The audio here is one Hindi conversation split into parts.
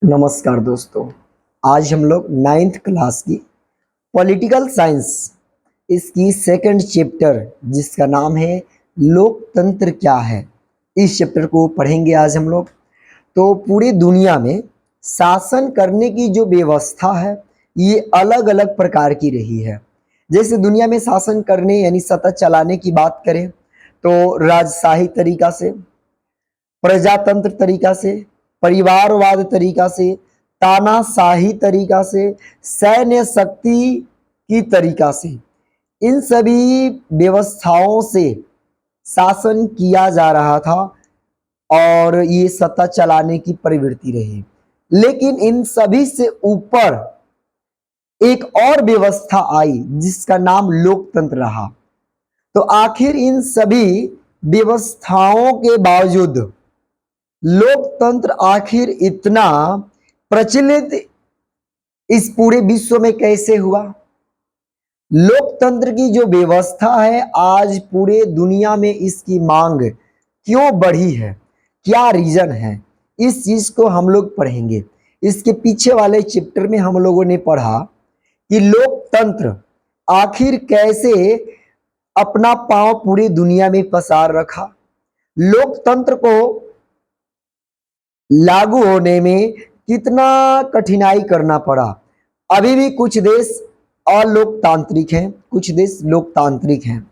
नमस्कार दोस्तों। आज हम लोग नाइन्थ क्लास की पॉलिटिकल साइंस इसकी सेकंड चैप्टर जिसका नाम है लोकतंत्र क्या है, इस चैप्टर को पढ़ेंगे आज हम लोग। तो पूरी दुनिया में शासन करने की जो व्यवस्था है ये अलग अलग प्रकार की रही है। जैसे दुनिया में शासन करने यानी सत्ता चलाने की बात करें तो राजशाही तरीका से, प्रजातंत्र तरीका से, परिवारवाद तरीका से, तानाशाही तरीका से, सैन्य शक्ति की तरीका से, इन सभी व्यवस्थाओं से शासन किया जा रहा था और ये सत्ता चलाने की प्रवृत्ति रही। लेकिन इन सभी से ऊपर एक और व्यवस्था आई जिसका नाम लोकतंत्र रहा। तो आखिर इन सभी व्यवस्थाओं के बावजूद लोकतंत्र आखिर इतना प्रचलित इस पूरे विश्व में कैसे हुआ? लोकतंत्र की जो व्यवस्था है आज पूरे दुनिया में इसकी मांग क्यों बढ़ी है, क्या रीजन है, इस चीज को हम लोग पढ़ेंगे। इसके पीछे वाले चैप्टर में हम लोगों ने पढ़ा कि लोकतंत्र आखिर कैसे अपना पांव पूरी दुनिया में पसार रखा। लोकतंत्र को लागू होने में कितना कठिनाई करना पड़ा। अभी भी कुछ देश अलोकतांत्रिक हैं, कुछ देश लोकतांत्रिक हैं।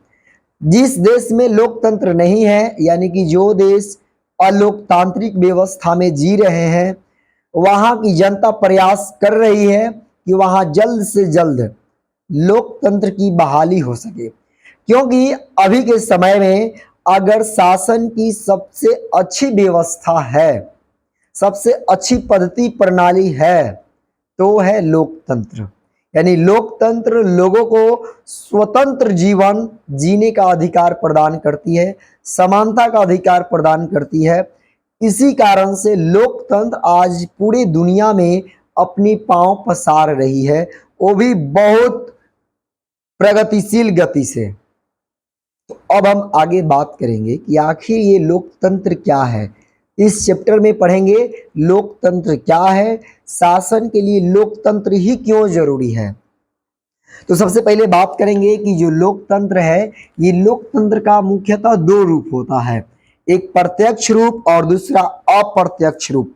जिस देश में लोकतंत्र नहीं है यानी कि जो देश अलोकतांत्रिक व्यवस्था में जी रहे हैं, वहां की जनता प्रयास कर रही है कि वहां जल्द से जल्द लोकतंत्र की बहाली हो सके। क्योंकि अभी के समय में अगर शासन की सबसे अच्छी व्यवस्था है, सबसे अच्छी पद्धति प्रणाली है तो है लोकतंत्र। यानी लोकतंत्र लोगों को स्वतंत्र जीवन जीने का अधिकार प्रदान करती है, समानता का अधिकार प्रदान करती है। इसी कारण से लोकतंत्र आज पूरी दुनिया में अपनी पांव पसार रही है, वो भी बहुत प्रगतिशील गति से। तो अब हम आगे बात करेंगे कि आखिर ये लोकतंत्र क्या है। इस चैप्टर में पढ़ेंगे लोकतंत्र क्या है, शासन के लिए लोकतंत्र ही क्यों जरूरी है। तो सबसे पहले बात करेंगे कि जो लोकतंत्र है, ये लोकतंत्र का मुख्यतः दो रूप होता है, एक प्रत्यक्ष रूप और दूसरा अप्रत्यक्ष रूप।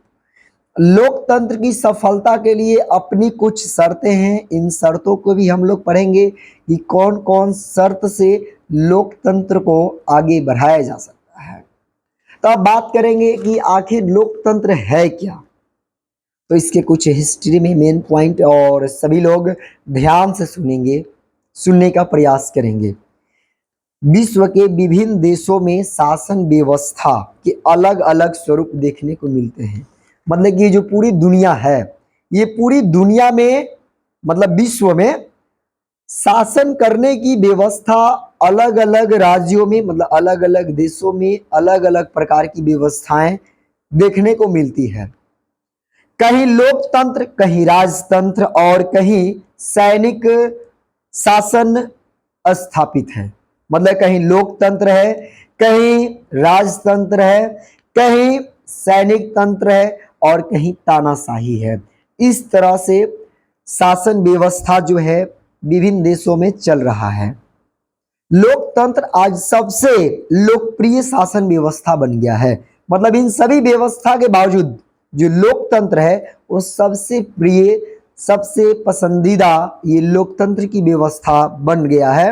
लोकतंत्र की सफलता के लिए अपनी कुछ शर्तें हैं, इन शर्तों को भी हम लोग पढ़ेंगे कि कौन कौन शर्त से लोकतंत्र को आगे बढ़ाया जा सकता है। तो अब बात करेंगे कि आखिर लोकतंत्र है क्या। तो इसके कुछ हिस्ट्री में मेन पॉइंट और सभी लोग ध्यान से सुनेंगे, सुनने का प्रयास करेंगे। विश्व के विभिन्न देशों में शासन व्यवस्था के अलग अलग स्वरूप देखने को मिलते हैं। मतलब कि ये जो पूरी दुनिया है, ये पूरी दुनिया में मतलब विश्व में शासन करने की व्यवस्था अलग अलग राज्यों में मतलब अलग अलग देशों में अलग अलग प्रकार की व्यवस्थाएं देखने को मिलती है। कहीं लोकतंत्र, कहीं राजतंत्र और कहीं सैनिक शासन स्थापित है। मतलब कहीं लोकतंत्र है, कहीं राजतंत्र है, कहीं सैनिक तंत्र है और कहीं तानाशाही है। इस तरह से शासन व्यवस्था जो है विभिन्न देशों में चल रहा है। लोकतंत्र आज सबसे लोकप्रिय शासन व्यवस्था बन गया है। मतलब इन सभी व्यवस्था के बावजूद जो लोकतंत्र है वो सबसे प्रिय, सबसे पसंदीदा ये लोकतंत्र की व्यवस्था बन गया है।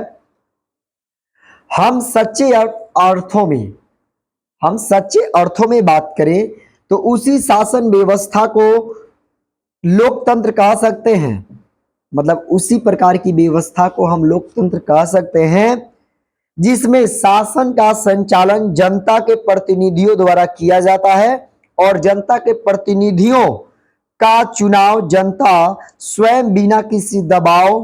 हम सच्चे अर्थों में बात करें तो उसी शासन व्यवस्था को लोकतंत्र कह सकते हैं। मतलब उसी प्रकार की व्यवस्था को हम लोकतंत्र कह सकते हैं जिसमें शासन का संचालन जनता के प्रतिनिधियों द्वारा किया जाता है और जनता के प्रतिनिधियों का चुनाव जनता स्वयं बिना किसी दबाव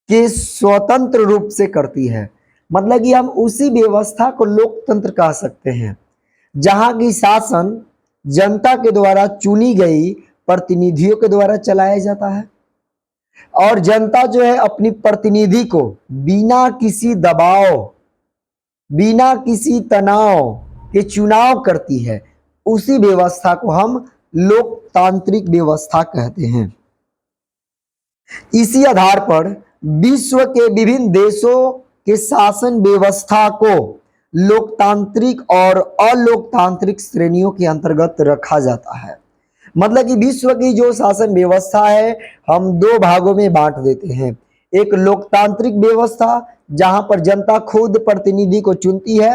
के स्वतंत्र रूप से करती है। मतलब कि हम उसी व्यवस्था को लोकतंत्र कह सकते हैं जहां की शासन जनता के द्वारा चुनी गई प्रतिनिधियों के द्वारा चलाया जाता है और जनता जो है अपनी प्रतिनिधि को बिना किसी दबाव, बिना किसी तनाव के चुनाव करती है। उसी व्यवस्था को हम लोकतांत्रिक व्यवस्था कहते हैं। इसी आधार पर विश्व के विभिन्न देशों के शासन व्यवस्था को लोकतांत्रिक और अलोकतांत्रिक श्रेणियों के अंतर्गत रखा जाता है। मतलब कि विश्व की जो शासन व्यवस्था है हम दो भागों में बांट देते हैं। एक लोकतांत्रिक व्यवस्था जहां पर जनता खुद प्रतिनिधि को चुनती है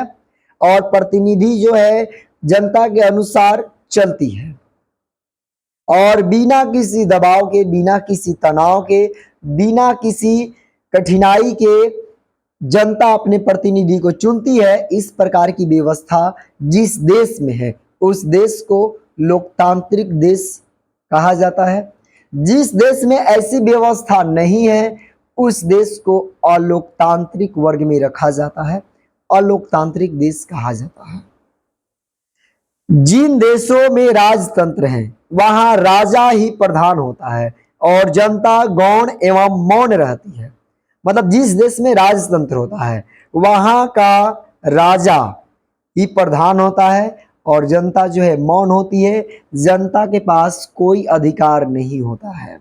और प्रतिनिधि जो है जनता के अनुसार चलती है और बिना किसी दबाव के, बिना किसी तनाव के, बिना किसी कठिनाई के जनता अपने प्रतिनिधि को चुनती है। इस प्रकार की व्यवस्था जिस देश में है उस देश को लोकतांत्रिक देश कहा जाता है। जिस देश में ऐसी व्यवस्था नहीं है उस देश को अलोकतांत्रिक वर्ग में रखा जाता है, अलोकतांत्रिक देश कहा जाता है। जिन देशों में राजतंत्र है वहां राजा ही प्रधान होता है और जनता गौण एवं मौन रहती है। मतलब जिस देश में राजतंत्र होता है वहां का राजा ही प्रधान होता है और जनता जो है मौन होती है, जनता के पास कोई अधिकार नहीं होता है।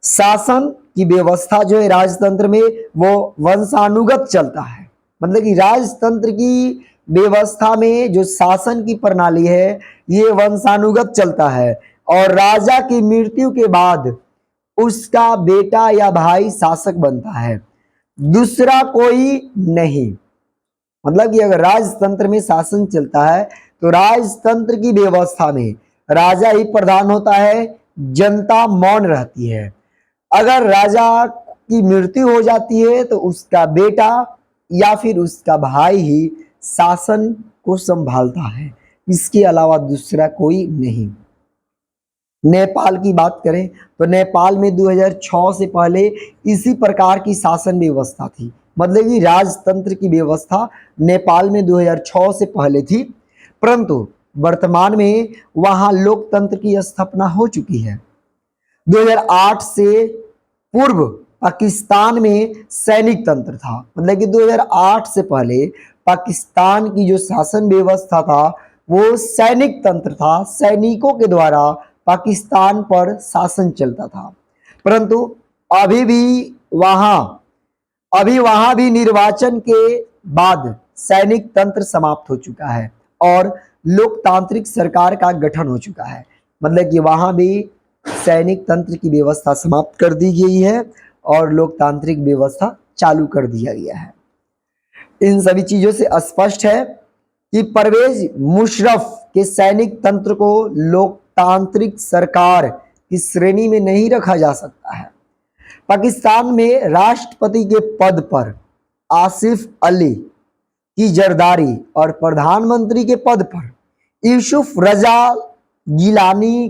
शासन की व्यवस्था जो है राजतंत्र में वो वंशानुगत चलता है। मतलब कि राजतंत्र की व्यवस्था में जो शासन की प्रणाली है ये वंशानुगत चलता है और राजा की मृत्यु के बाद उसका बेटा या भाई शासक बनता है, दूसरा कोई नहीं। मतलब कि अगर राजतंत्र में शासन चलता है तो राजतंत्र की व्यवस्था में राजा ही प्रधान होता है, जनता मौन रहती है। अगर राजा की मृत्यु हो जाती है तो उसका बेटा या फिर उसका भाई ही शासन को संभालता है, इसके अलावा दूसरा कोई नहीं। नेपाल की बात करें तो नेपाल में 2006 से पहले इसी प्रकार की शासन व्यवस्था थी। मतलब कि राजतंत्र की व्यवस्था नेपाल में 2006 से पहले थी, परंतु वर्तमान में वहां लोकतंत्र की स्थापना हो चुकी है। 2008 से पूर्व पाकिस्तान में सैनिक तंत्र था। मतलब कि 2008 से पहले पाकिस्तान की जो शासन व्यवस्था था वो सैनिक तंत्र था, सैनिकों के द्वारा पाकिस्तान पर शासन चलता था। परंतु अभी वहां भी निर्वाचन के बाद सैनिक तंत्र समाप्त हो चुका है और लोकतांत्रिक सरकार का गठन हो चुका है। मतलब कि वहां भी सैनिक तंत्र की व्यवस्था समाप्त कर दी गई है और लोकतांत्रिक व्यवस्था चालू कर दिया गया है। इन सभी चीजों से स्पष्ट है कि परवेज मुशर्रफ के सैनिक तंत्र को लोकतांत्रिक सरकार की श्रेणी में नहीं रखा जा सकता है। पाकिस्तान में राष्ट्रपति के पद पर आसिफ अली की जरदारी और प्रधानमंत्री के पद पर यूसुफ रजा गिलानी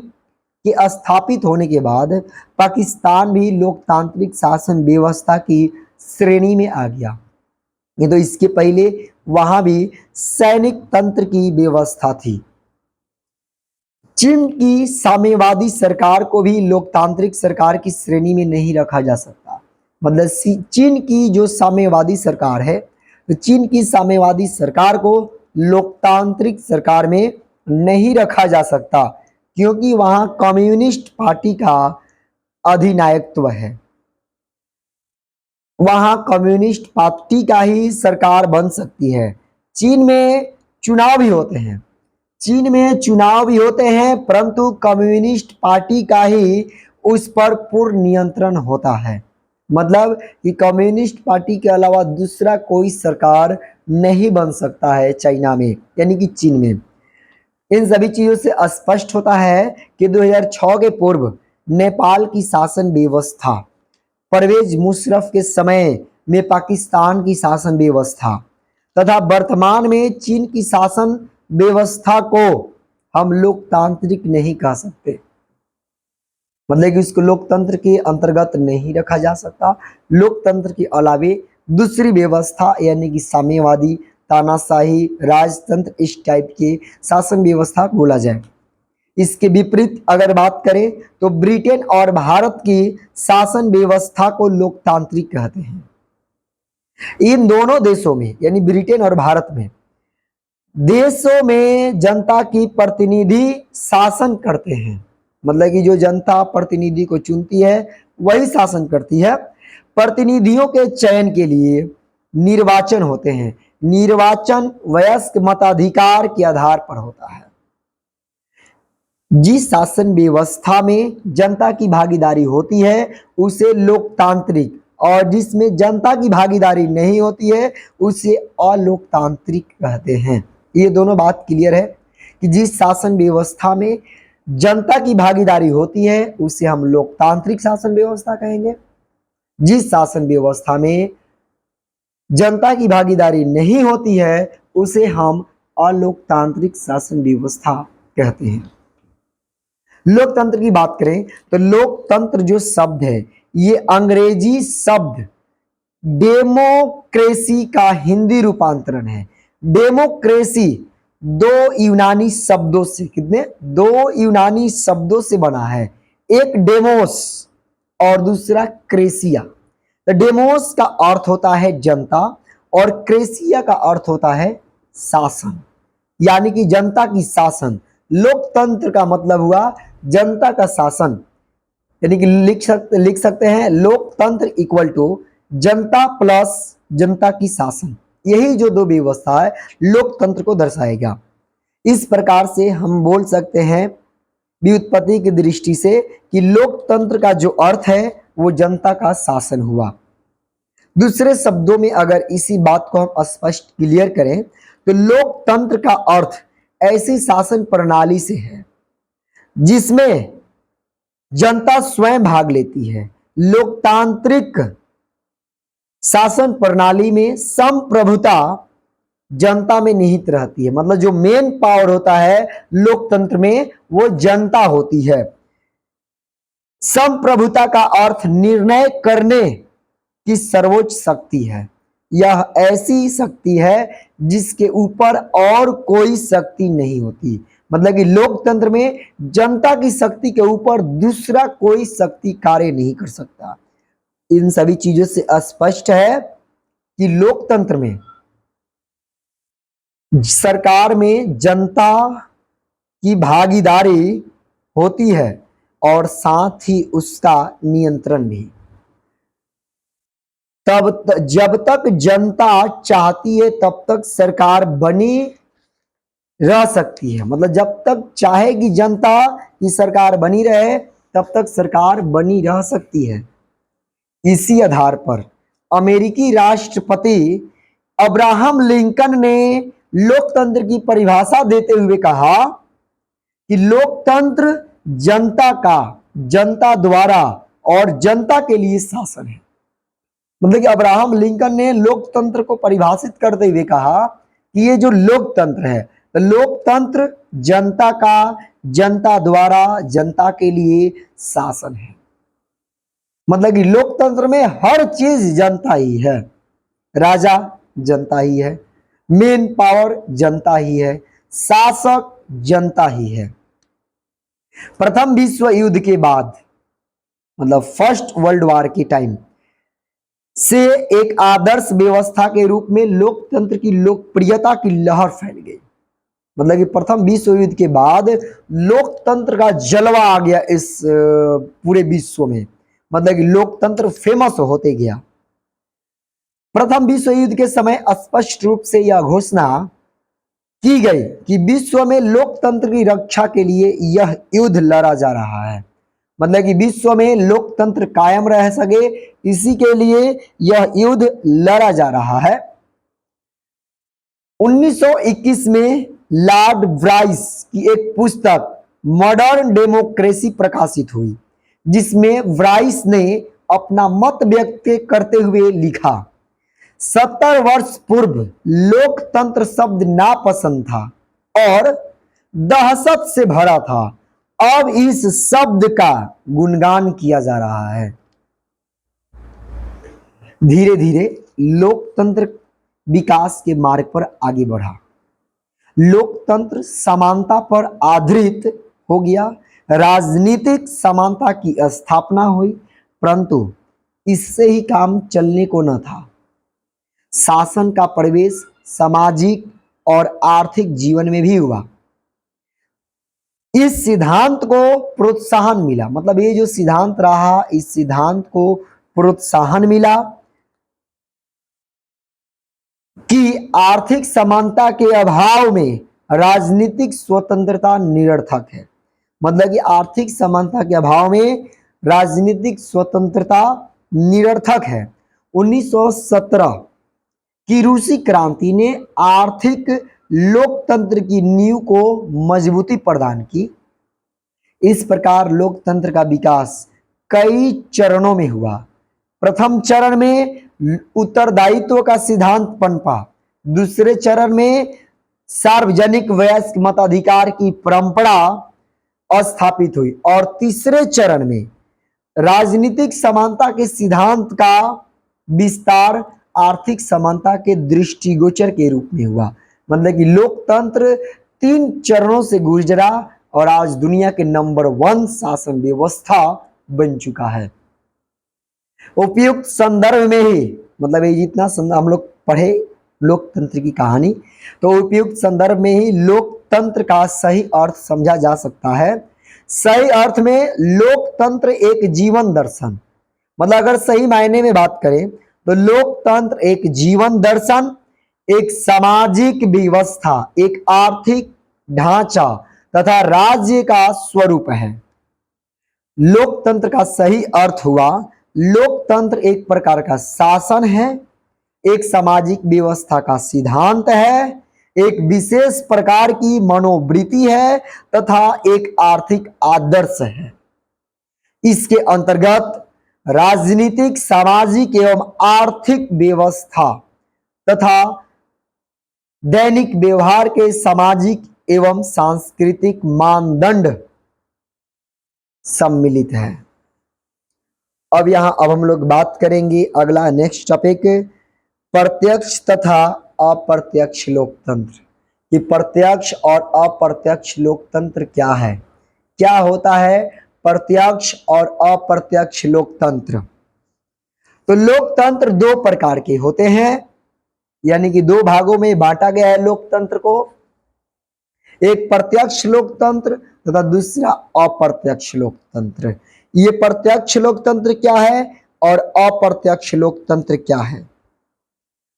के स्थापित होने के बाद पाकिस्तान भी लोकतांत्रिक शासन व्यवस्था की श्रेणी में आ गया। नहीं तो इसके पहले वहां भी सैनिक तंत्र की व्यवस्था थी। चीन की साम्यवादी सरकार को भी लोकतांत्रिक सरकार की श्रेणी में नहीं रखा जा सकता। मतलब चीन की जो साम्यवादी सरकार है तो चीन की साम्यवादी सरकार को लोकतांत्रिक सरकार में नहीं रखा जा सकता क्योंकि वहां कम्युनिस्ट पार्टी का अधिनायकत्व है। वहां कम्युनिस्ट पार्टी का ही सरकार बन सकती है। चीन में चुनाव भी होते हैं परंतु कम्युनिस्ट पार्टी का ही उस पर पूर्ण नियंत्रण होता है। मतलब कि कम्युनिस्ट पार्टी के अलावा दूसरा कोई सरकार नहीं बन सकता है चाइना में, यानी कि चीन में। इन सभी चीजों से स्पष्ट होता है कि 2006 के पूर्व नेपाल की शासन व्यवस्था परवेज मुशर्रफ के समय में पाकिस्तान की शासन व्यवस्था तथा वर्तमान में चीन की शासन व्यवस्था को हम लोकतांत्रिक नहीं कह सकते। मतलब कि उसको लोकतंत्र के अंतर्गत नहीं रखा जा सकता। लोकतंत्र के अलावे दूसरी व्यवस्था यानी कि साम्यवादी, तानाशाही, राजतंत्र, इस टाइप के शासन व्यवस्था बोला जाए। इसके विपरीत अगर बात करें तो ब्रिटेन और भारत की शासन व्यवस्था को लोकतांत्रिक कहते हैं। इन दोनों देशों में यानी ब्रिटेन और भारत में देशों में जनता की प्रतिनिधि शासन करते हैं, मतलब कि जो जनता प्रतिनिधि को चुनती है वही शासन करती है। प्रतिनिधियों के चयन के लिए निर्वाचन होते हैं। निर्वाचन वयस्क मताधिकार के आधार पर होता है। जिस शासन व्यवस्था में जनता की भागीदारी होती है उसे लोकतांत्रिक, और जिसमें जनता की भागीदारी नहीं होती है उसे अलोकतांत्रिक कहते हैं। ये दोनों बात क्लियर है कि जिस शासन व्यवस्था में जनता की भागीदारी होती है उसे हम लोकतांत्रिक शासन व्यवस्था कहेंगे। जिस शासन व्यवस्था में जनता की भागीदारी नहीं होती है उसे हम अलोकतांत्रिक शासन व्यवस्था कहते हैं। लोकतंत्र की बात करें तो लोकतंत्र जो शब्द है ये अंग्रेजी शब्द डेमोक्रेसी का हिंदी रूपांतरण है। डेमोक्रेसी दो यूनानी शब्दों से, कितने, दो यूनानी शब्दों से बना है। एक डेमोस और दूसरा क्रेसिया। तो डेमोस का अर्थ होता है जनता और क्रेसिया का अर्थ होता है शासन, यानी कि जनता की शासन। लोकतंत्र का मतलब हुआ जनता का शासन, यानी कि लिख सकते हैं लोकतंत्र इक्वल टू जनता प्लस जनता की शासन। यही जो दो व्यवस्था है लोकतंत्र को दर्शाएगा। इस प्रकार से हम बोल सकते हैं व्युत्पत्ति की दृष्टि से कि लोकतंत्र का जो अर्थ है वो जनता का शासन हुआ। दूसरे शब्दों में अगर इसी बात को हम स्पष्ट क्लियर करें तो लोकतंत्र का अर्थ ऐसी शासन प्रणाली से है जिसमें जनता स्वयं भाग लेती है। लोकतांत्रिक शासन प्रणाली में संप्रभुता जनता में निहित रहती है, मतलब जो मेन पावर होता है लोकतंत्र में वो जनता होती है। संप्रभुता का अर्थ निर्णय करने की सर्वोच्च शक्ति है। यह ऐसी शक्ति है जिसके ऊपर और कोई शक्ति नहीं होती, मतलब कि लोकतंत्र में जनता की शक्ति के ऊपर दूसरा कोई शक्ति कार्य नहीं कर सकता। इन सभी चीजों से स्पष्ट है कि लोकतंत्र में सरकार में जनता की भागीदारी होती है और साथ ही उसका नियंत्रण भी। जब तक जनता चाहती है तब तक सरकार बनी रह सकती है, मतलब जब तक चाहेगी जनता की सरकार बनी रहे तब तक सरकार बनी रह सकती है। इसी आधार पर अमेरिकी राष्ट्रपति अब्राहम लिंकन ने लोकतंत्र की परिभाषा देते हुए कहा कि लोकतंत्र जनता का, जनता द्वारा और जनता के लिए शासन है। मतलब कि अब्राहम लिंकन ने लोकतंत्र को परिभाषित करते हुए कहा कि ये जो लोकतंत्र है तो लोकतंत्र जनता का, जनता द्वारा, जनता के लिए शासन है। मतलब कि लोकतंत्र में हर चीज जनता ही है। राजा जनता ही है, मेन पावर जनता ही है, शासक जनता ही है। प्रथम विश्व युद्ध के बाद, मतलब फर्स्ट वर्ल्ड वॉर के टाइम से एक आदर्श व्यवस्था के रूप में लोकतंत्र की लोकप्रियता की लहर फैल गई। मतलब कि प्रथम विश्व युद्ध के बाद लोकतंत्र का जलवा आ गया इस पूरे विश्व में, मतलब कि लोकतंत्र फेमस होते गया। प्रथम विश्व युद्ध के समय स्पष्ट रूप से यह घोषणा की गई कि विश्व में लोकतंत्र की रक्षा के लिए यह युद्ध लड़ा जा रहा है। मतलब कि विश्व में लोकतंत्र कायम रह सके इसी के लिए यह युद्ध लड़ा जा रहा है। 1921 में लॉर्ड ब्राइस की एक पुस्तक मॉडर्न डेमोक्रेसी प्रकाशित हुई, जिसमें ब्राइस ने अपना मत व्यक्त करते हुए लिखा, 70 वर्ष पूर्व लोकतंत्र शब्द नापसंद था और दहशत से भरा था। अब इस शब्द का गुणगान किया जा रहा है। धीरे धीरे लोकतंत्र विकास के मार्ग पर आगे बढ़ा। लोकतंत्र समानता पर आधारित हो गया। राजनीतिक समानता की स्थापना हुई, परंतु इससे ही काम चलने को न था। शासन का प्रवेश सामाजिक और आर्थिक जीवन में भी हुआ। इस सिद्धांत को प्रोत्साहन मिला, मतलब ये जो सिद्धांत रहा, इस सिद्धांत को प्रोत्साहन मिला कि आर्थिक समानता के अभाव में राजनीतिक स्वतंत्रता निरर्थक है। मतलब कि आर्थिक समानता के अभाव में राजनीतिक स्वतंत्रता निरर्थक है। 1917 की रूसी क्रांति ने आर्थिक लोकतंत्र की नींव को मजबूती प्रदान की। इस प्रकार लोकतंत्र का विकास कई चरणों में हुआ। प्रथम चरण में उत्तरदायित्व का सिद्धांत पनपा। दूसरे चरण में सार्वजनिक वयस्क मताधिकार की परंपरा स्थापित हुई और तीसरे चरण में राजनीतिक समानता के सिद्धांत का विस्तार आर्थिक समानता के दृष्टिगोचर के रूप में हुआ। मतलब कि लोकतंत्र 3 चरणों से गुजरा और आज दुनिया के नंबर 1 शासन व्यवस्था बन चुका है। उपयुक्त संदर्भ में ही, मतलब ये जितना हम लोग पढ़े लोकतंत्र की कहानी, तो उपयुक्त संदर्भ में ही लोकतंत्र का सही अर्थ समझा जा सकता है। सही अर्थ में लोकतंत्र एक जीवन दर्शन, मतलब अगर सही मायने में बात करें तो लोकतंत्र एक जीवन दर्शन, एक सामाजिक व्यवस्था, एक आर्थिक ढांचा तथा राज्य का स्वरूप है। लोकतंत्र का सही अर्थ हुआ, लोकतंत्र एक प्रकार का शासन है, एक सामाजिक व्यवस्था का सिद्धांत है, एक विशेष प्रकार की मनोवृत्ति है तथा एक आर्थिक आदर्श है। इसके अंतर्गत राजनीतिक, सामाजिक एवं आर्थिक व्यवस्था तथा दैनिक व्यवहार के सामाजिक एवं सांस्कृतिक मानदंड सम्मिलित है। अब हम लोग बात करेंगे अगला नेक्स्ट टॉपिक, प्रत्यक्ष तथा अप्रत्यक्ष लोकतंत्र। कि प्रत्यक्ष और अप्रत्यक्ष लोकतंत्र क्या है, क्या होता है प्रत्यक्ष और अप्रत्यक्ष लोकतंत्र। तो लोकतंत्र 2 प्रकार के होते हैं, यानी कि 2 भागों में बांटा गया है लोकतंत्र को। एक प्रत्यक्ष लोकतंत्र तथा दूसरा अप्रत्यक्ष लोकतंत्र। ये प्रत्यक्ष लोकतंत्र क्या है और अप्रत्यक्ष लोकतंत्र क्या है,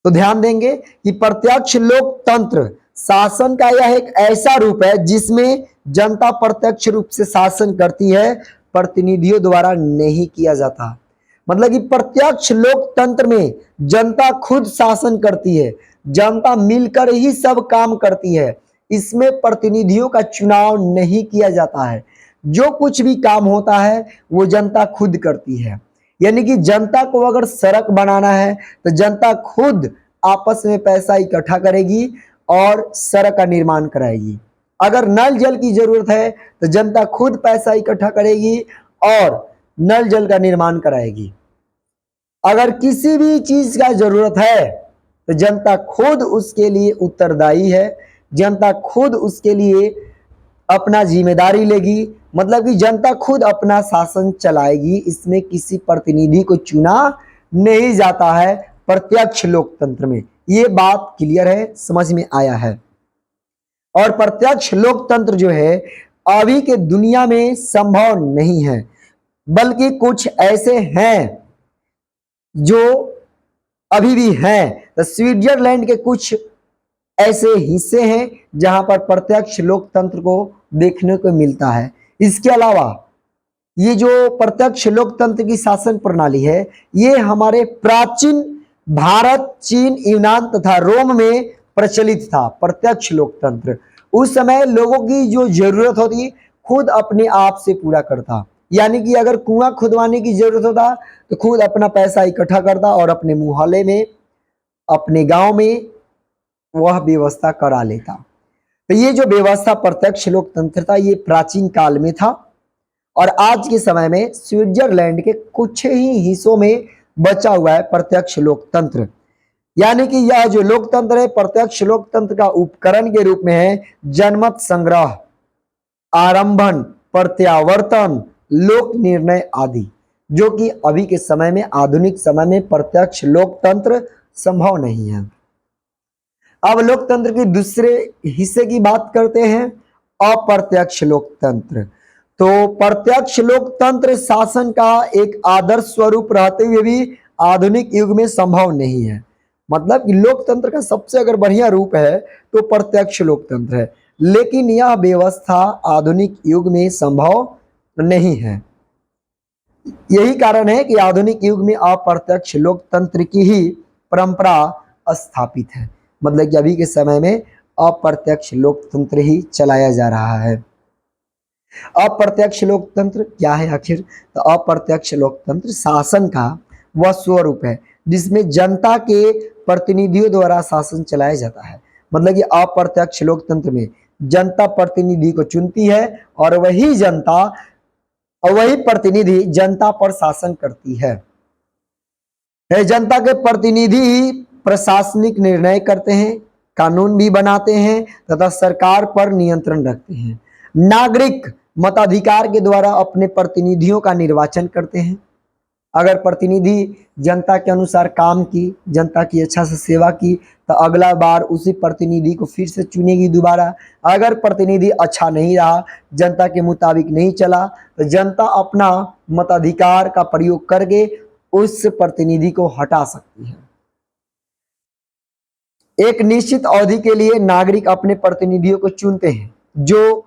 तो ध्यान देंगे कि प्रत्यक्ष लोकतंत्र शासन का यह एक ऐसा रूप है जिसमें जनता प्रत्यक्ष रूप से शासन करती है, प्रतिनिधियों द्वारा नहीं किया जाता। मतलब कि प्रत्यक्ष लोकतंत्र में जनता खुद शासन करती है, जनता मिलकर ही सब काम करती है। इसमें प्रतिनिधियों का चुनाव नहीं किया जाता है, जो कुछ भी काम होता है वो जनता खुद करती है। यानी कि जनता को अगर सड़क बनाना है तो जनता खुद आपस में पैसा इकट्ठा करेगी और सड़क का निर्माण कराएगी। अगर नल जल की जरूरत है तो जनता खुद पैसा इकट्ठा करेगी और नल जल का निर्माण कराएगी। अगर किसी भी चीज का जरूरत है तो जनता खुद उसके लिए उत्तरदायी है, जनता खुद उसके लिए अपना जिम्मेदारी लेगी। मतलब कि जनता खुद अपना शासन चलाएगी, इसमें किसी प्रतिनिधि को चुना नहीं जाता है प्रत्यक्ष लोकतंत्र में। ये बात क्लियर है, समझ में आया है। और प्रत्यक्ष लोकतंत्र जो है अभी के दुनिया में संभव नहीं है, बल्कि कुछ ऐसे हैं जो अभी भी हैं। तो स्विट्जरलैंड के कुछ ऐसे हिस्से हैं जहां पर प्रत्यक्ष लोकतंत्र को देखने को मिलता है। इसके अलावा ये जो प्रत्यक्ष लोकतंत्र की शासन प्रणाली है, ये हमारे प्राचीन भारत, चीन, यूनान तथा रोम में प्रचलित था। प्रत्यक्ष लोकतंत्र उस समय लोगों की जो जरूरत होती खुद अपने आप से पूरा करता। यानी कि अगर कुआं खुदवाने की जरूरत होता तो खुद अपना पैसा इकट्ठा करता और अपने मोहल्ले में, अपने गांव में वह व्यवस्था करा लेता। तो ये जो व्यवस्था प्रत्यक्ष लोकतंत्र था ये प्राचीन काल में था और आज के समय में स्विट्जरलैंड के कुछ ही हिस्सों में बचा हुआ है प्रत्यक्ष लोकतंत्र। यानी कि यह जो लोकतंत्र है प्रत्यक्ष लोकतंत्र का उपकरण के रूप में है जनमत संग्रह, आरंभन, प्रत्यावर्तन, लोक निर्णय आदि, जो कि अभी के समय में, आधुनिक समय में प्रत्यक्ष लोकतंत्र संभव नहीं है। अब लोकतंत्र के दूसरे हिस्से की बात करते हैं, अप्रत्यक्ष लोकतंत्र। तो प्रत्यक्ष लोकतंत्र शासन का एक आदर्श स्वरूप रहते हुए भी आधुनिक युग में संभव नहीं है। मतलब कि लोकतंत्र का सबसे अगर बढ़िया रूप है तो प्रत्यक्ष लोकतंत्र है, लेकिन यह व्यवस्था आधुनिक युग में संभव नहीं है। यही कारण है कि आधुनिक युग में अप्रत्यक्ष लोकतंत्र की ही परंपरा स्थापित है। मतलब कि अभी के समय में अप्रत्यक्ष लोकतंत्र ही चलाया जा रहा है। अप्रत्यक्ष लोकतंत्र क्या है आखिर? तो अप्रत्यक्ष लोकतंत्र शासन का वह स्वरूप है जिसमें जनता के प्रतिनिधियों द्वारा शासन चलाया जाता है। मतलब कि अप्रत्यक्ष लोकतंत्र में जनता प्रतिनिधि को चुनती है और वही प्रतिनिधि जनता पर शासन करती है। जनता के प्रतिनिधि ही प्रशासनिक निर्णय करते हैं, कानून भी बनाते हैं तथा सरकार पर नियंत्रण रखते हैं। नागरिक मताधिकार के द्वारा अपने प्रतिनिधियों का निर्वाचन करते हैं। अगर प्रतिनिधि जनता के अनुसार काम की, जनता की अच्छा से सेवा की, तो अगला बार उसी प्रतिनिधि को फिर से चुनेगी दोबारा। अगर प्रतिनिधि अच्छा नहीं रहा, जनता के मुताबिक नहीं चला, तो जनता अपना मताधिकार का प्रयोग करके उस प्रतिनिधि को हटा सकती है। एक निश्चित अवधि के लिए नागरिक अपने प्रतिनिधियों को चुनते हैं जो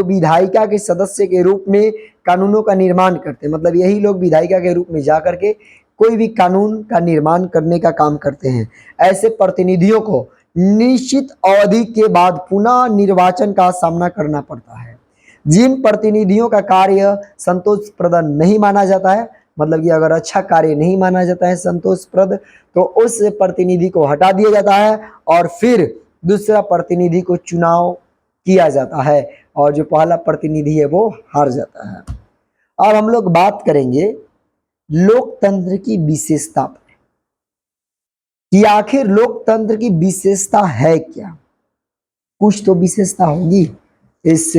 विधायिका के सदस्य के रूप में कानूनों का निर्माण करते हैं। मतलब यही लोग विधायिका के रूप में जाकर के कोई भी कानून का निर्माण करने का काम करते हैं। ऐसे प्रतिनिधियों को निश्चित अवधि के बाद पुनः निर्वाचन का सामना करना पड़ता है। जिन प्रतिनिधियों का कार्य संतोषप्रद नहीं माना जाता है, मतलब कि अगर अच्छा कार्य नहीं माना जाता है संतोषप्रद, तो उस प्रतिनिधि को हटा दिया जाता है और फिर दूसरा प्रतिनिधि को चुनाव किया जाता है और जो पहला प्रतिनिधि है वो हार जाता है। अब हम लोग बात करेंगे लोकतंत्र की विशेषता पर कि आखिर लोकतंत्र की विशेषता है क्या। कुछ तो विशेषता होगी इस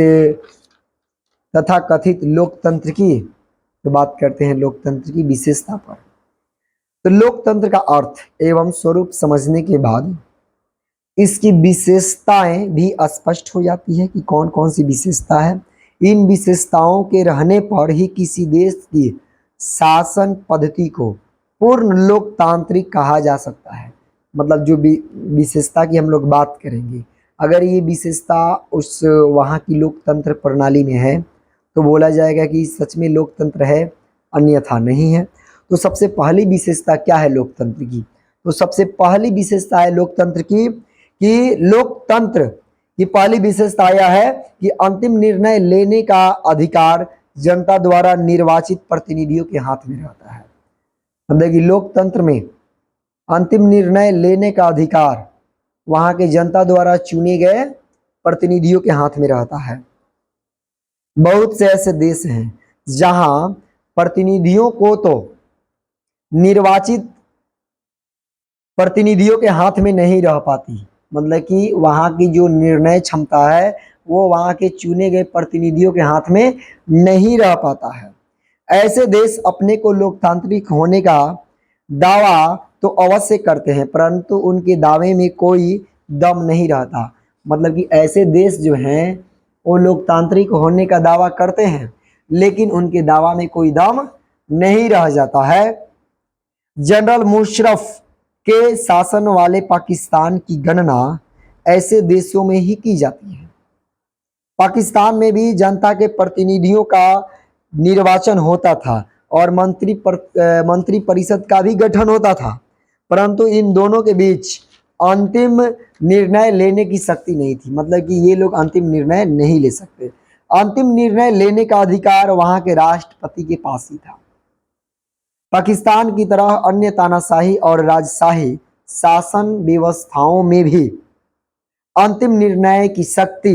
तथाकथित लोकतंत्र की। तो बात करते हैं लोकतंत्र की विशेषता पर। तो लोकतंत्र का अर्थ एवं स्वरूप समझने के बाद इसकी विशेषताएं भी स्पष्ट हो जाती है कि कौन कौन सी विशेषता है। इन विशेषताओं के रहने पर ही किसी देश की शासन पद्धति को पूर्ण लोकतांत्रिक कहा जा सकता है। मतलब जो विशेषता की हम लोग बात करेंगे, अगर ये विशेषता उस वहाँ की लोकतंत्र प्रणाली में है तो बोला जाएगा कि सच में लोकतंत्र है, अन्यथा नहीं है। तो सबसे पहली विशेषता क्या है लोकतंत्र की? तो सबसे पहली विशेषता है लोकतंत्र की कि लोकतंत्र की पहली विशेषता यह है कि अंतिम निर्णय लेने का अधिकार जनता द्वारा निर्वाचित प्रतिनिधियों के हाथ में रहता है। मतलब कि लोकतंत्र में अंतिम निर्णय लेने का अधिकार वहां के जनता द्वारा चुने गए प्रतिनिधियों के हाथ में रहता है। बहुत से ऐसे देश हैं जहां प्रतिनिधियों को तो निर्वाचित प्रतिनिधियों के हाथ में नहीं रह पाती। मतलब कि वहाँ की जो निर्णय क्षमता है वो वहाँ के चुने गए प्रतिनिधियों के हाथ में नहीं रह पाता है। ऐसे देश अपने को लोकतांत्रिक होने का दावा तो अवश्य करते हैं, परंतु उनके दावे में कोई दम नहीं रहता। मतलब कि ऐसे देश जो हैं वो लोकतांत्रिक होने का दावा करते हैं, लेकिन उनके दावा में कोई दम नहीं रह जाता है। जनरल मुशर्रफ के शासन वाले पाकिस्तान की गणना ऐसे देशों में ही की जाती है। पाकिस्तान में भी जनता के प्रतिनिधियों का निर्वाचन होता था और मंत्री परिषद का भी गठन होता था, परंतु इन दोनों के बीच अंतिम निर्णय लेने की शक्ति नहीं थी। मतलब कि ये लोग अंतिम निर्णय नहीं ले सकते। अंतिम निर्णय लेने का अधिकार वहां के राष्ट्रपति के पास ही था। पाकिस्तान की तरह अन्य तानाशाही और राजशाही शासन व्यवस्थाओं में भी अंतिम निर्णय की शक्ति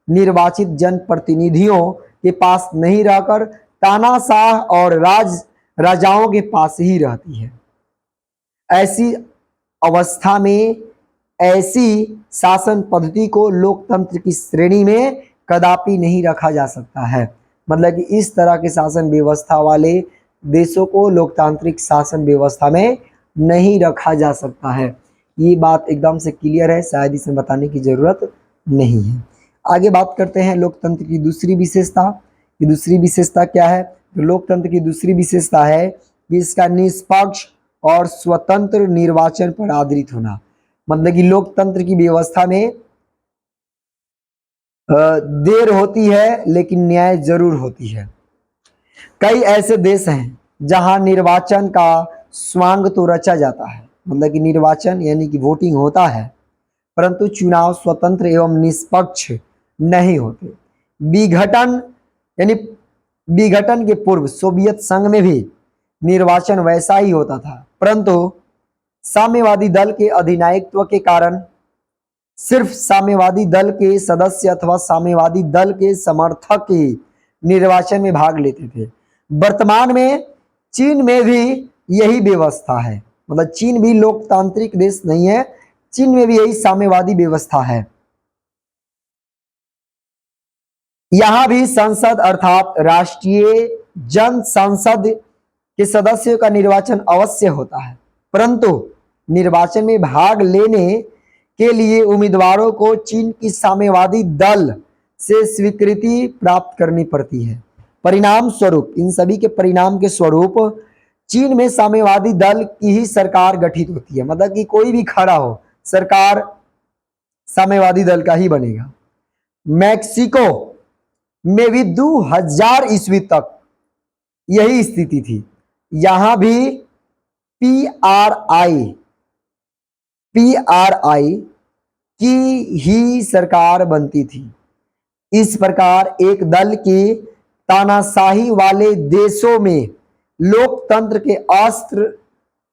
निर्वाचित जनप्रतिनिधियों के पास नहीं रहकर तानाशाह और राजाओं के पास ही रहती है। ऐसी अवस्था में ऐसी शासन पद्धति को लोकतंत्र की श्रेणी में कदापि नहीं रखा जा सकता है। मतलब कि इस तरह के शासन व्यवस्था वाले देशों को लोकतांत्रिक शासन व्यवस्था में नहीं रखा जा सकता है। ये बात एकदम से क्लियर है, शायद इसमें बताने की जरूरत नहीं है। आगे बात करते हैं लोकतंत्र की दूसरी विशेषता। कि दूसरी विशेषता क्या है? तो लोकतंत्र की दूसरी विशेषता है कि इसका निष्पक्ष और स्वतंत्र निर्वाचन पर आधारित होना। मतलब कि लोकतंत्र की व्यवस्था में देर होती है लेकिन न्याय जरूर होती है। कई ऐसे देश हैं जहां निर्वाचन का स्वांग तो रचा जाता है, मतलब कि निर्वाचन यानी कि वोटिंग होता है, परंतु चुनाव स्वतंत्र एवं निष्पक्ष नहीं होते। विघटन यानी विघटन के पूर्व सोवियत संघ में भी निर्वाचन वैसा ही होता था, परंतु साम्यवादी दल के अधिनायकत्व के कारण सिर्फ साम्यवादी दल के सदस्य अथवा साम्यवादी दल के समर्थक ही निर्वाचन में भाग लेते थे। वर्तमान में चीन में भी यही व्यवस्था है, मतलब चीन भी लोकतांत्रिक देश नहीं है, चीन में भी यही साम्यवादी व्यवस्था है। यहां भी संसद अर्थात राष्ट्रीय जन संसद के सदस्यों का निर्वाचन अवश्य होता है, परंतु निर्वाचन में भाग लेने के लिए उम्मीदवारों को चीन की साम्यवादी दल से स्वीकृति प्राप्त करनी पड़ती है। परिणाम स्वरूप, इन सभी के परिणाम के स्वरूप चीन में साम्यवादी दल की ही सरकार गठित होती है, मतलब कि कोई भी खड़ा हो सरकार साम्यवादी दल का ही बनेगा। मैक्सिको में भी 2000 ईस्वी तक यही स्थिति थी। यहां भी पीआरआई की ही सरकार बनती थी। इस प्रकार एक दल की तानाशाही वाले देशों में लोकतंत्र के अस्त्र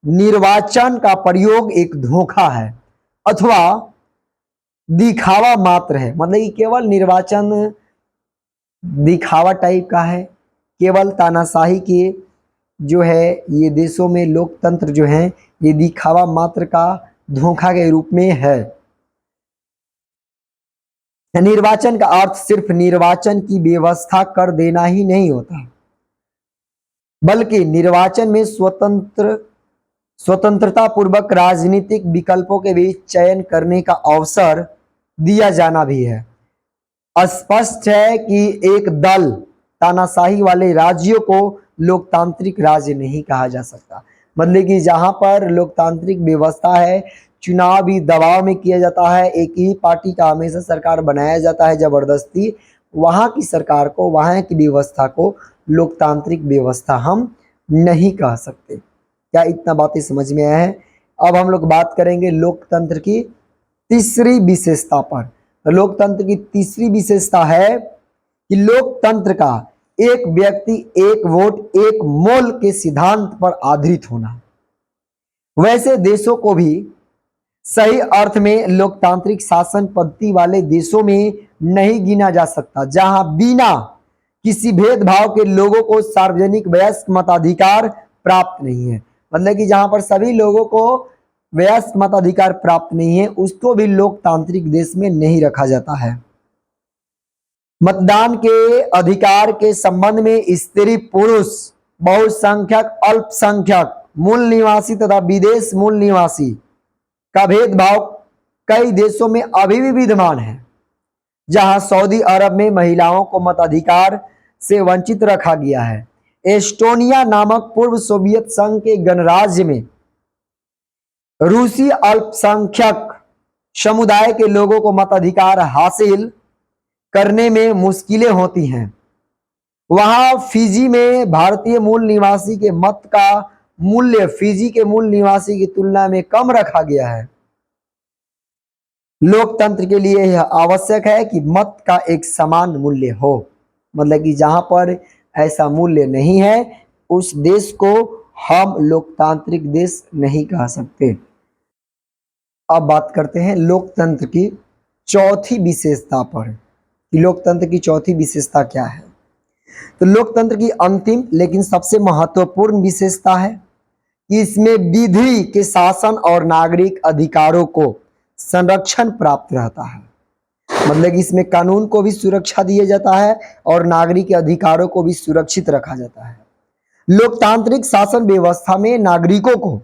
निर्वाचन का प्रयोग एक धोखा है अथवा दिखावा मात्र है, मतलब कि केवल निर्वाचन दिखावा टाइप का है। केवल तानाशाही के जो है ये देशों में लोकतंत्र जो है ये दिखावा मात्र का धोखा के रूप में है। निर्वाचन का अर्थ सिर्फ निर्वाचन की व्यवस्था कर देना ही नहीं होता, बल्कि निर्वाचन में स्वतंत्रता पूर्वक राजनीतिक विकल्पों के बीच चयन करने का अवसर दिया जाना भी है। स्पष्ट है कि एक दल तानाशाही वाले राज्यों को लोकतांत्रिक राज्य नहीं कहा जा सकता, मतलब कि जहां पर लोकतांत्रिक व्यवस्था है, चुनाव भी दबाव में किया जाता है, एक ही पार्टी का हमेशा सरकार बनाया जाता है जबरदस्ती, वहां की सरकार को, वहां की व्यवस्था को लोकतांत्रिक व्यवस्था हम नहीं कह सकते। क्या इतना बातें समझ में आया है? अब हम लोग बात करेंगे लोकतंत्र की तीसरी विशेषता पर। लोकतंत्र की तीसरी विशेषता है कि लोकतंत्र का एक व्यक्ति एक वोट एक मोल के सिद्धांत पर आधारित होना। वैसे देशों को भी सही अर्थ में लोकतांत्रिक शासन पद्धति वाले देशों में नहीं गिना जा सकता, जहां बिना किसी भेदभाव के लोगों को सार्वजनिक वयस्क मताधिकार प्राप्त नहीं है, मतलब कि जहां पर सभी लोगों को वयस्क मताधिकार प्राप्त नहीं है उसको भी लोकतांत्रिक देश में नहीं रखा जाता है। मतदान के अधिकार के संबंध में स्त्री पुरुष, बहुसंख्यक अल्पसंख्यक, मूल निवासी तथा विदेश मूल निवासी का भेदभाव कई देशों में अभी भी विद्यमान है। जहां सऊदी अरब में महिलाओं को मताधिकार से वंचित रखा गया है। एस्टोनिया नामक पूर्व सोवियत संघ के गणराज्य में रूसी अल्पसंख्यक समुदाय के लोगों को मताधिकार हासिल करने में मुश्किलें होती हैं। वहां फिजी में भारतीय मूल निवासी के मत का मूल्य फिजी के मूल निवासी की तुलना में कम रखा गया है। लोकतंत्र के लिए यह आवश्यक है कि मत का एक समान मूल्य हो, मतलब कि जहां पर ऐसा मूल्य नहीं है उस देश को हम लोकतांत्रिक देश नहीं कह सकते। अब बात करते हैं लोकतंत्र की चौथी विशेषता पर कि लोकतंत्र की चौथी विशेषता क्या है। तो लोकतंत्र की अंतिम लेकिन सबसे महत्वपूर्ण विशेषता है कि इसमें विधि के शासन और नागरिक अधिकारों को संरक्षण प्राप्त रहता है, मतलब कि इसमें कानून को भी सुरक्षा दिया जाता है और नागरिक अधिकारों को भी सुरक्षित रखा जाता है। लोकतांत्रिक शासन व्यवस्था में नागरिकों को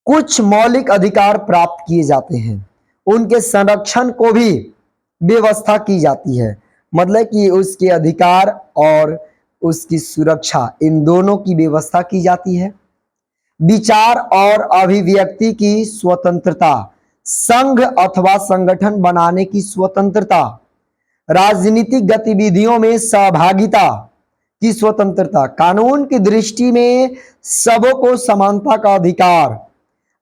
कुछ मौलिक अधिकार प्राप्त किए जाते हैं, उनके संरक्षण को भी व्यवस्था की जाती है। मतलब कि उसके अधिकार और उसकी सुरक्षा, इन दोनों की व्यवस्था की जाती है। विचार और अभिव्यक्ति की स्वतंत्रता, संघ अथवा संगठन बनाने की स्वतंत्रता, राजनीतिक गतिविधियों में सहभागिता की स्वतंत्रता, कानून की दृष्टि में सबको समानता का अधिकार,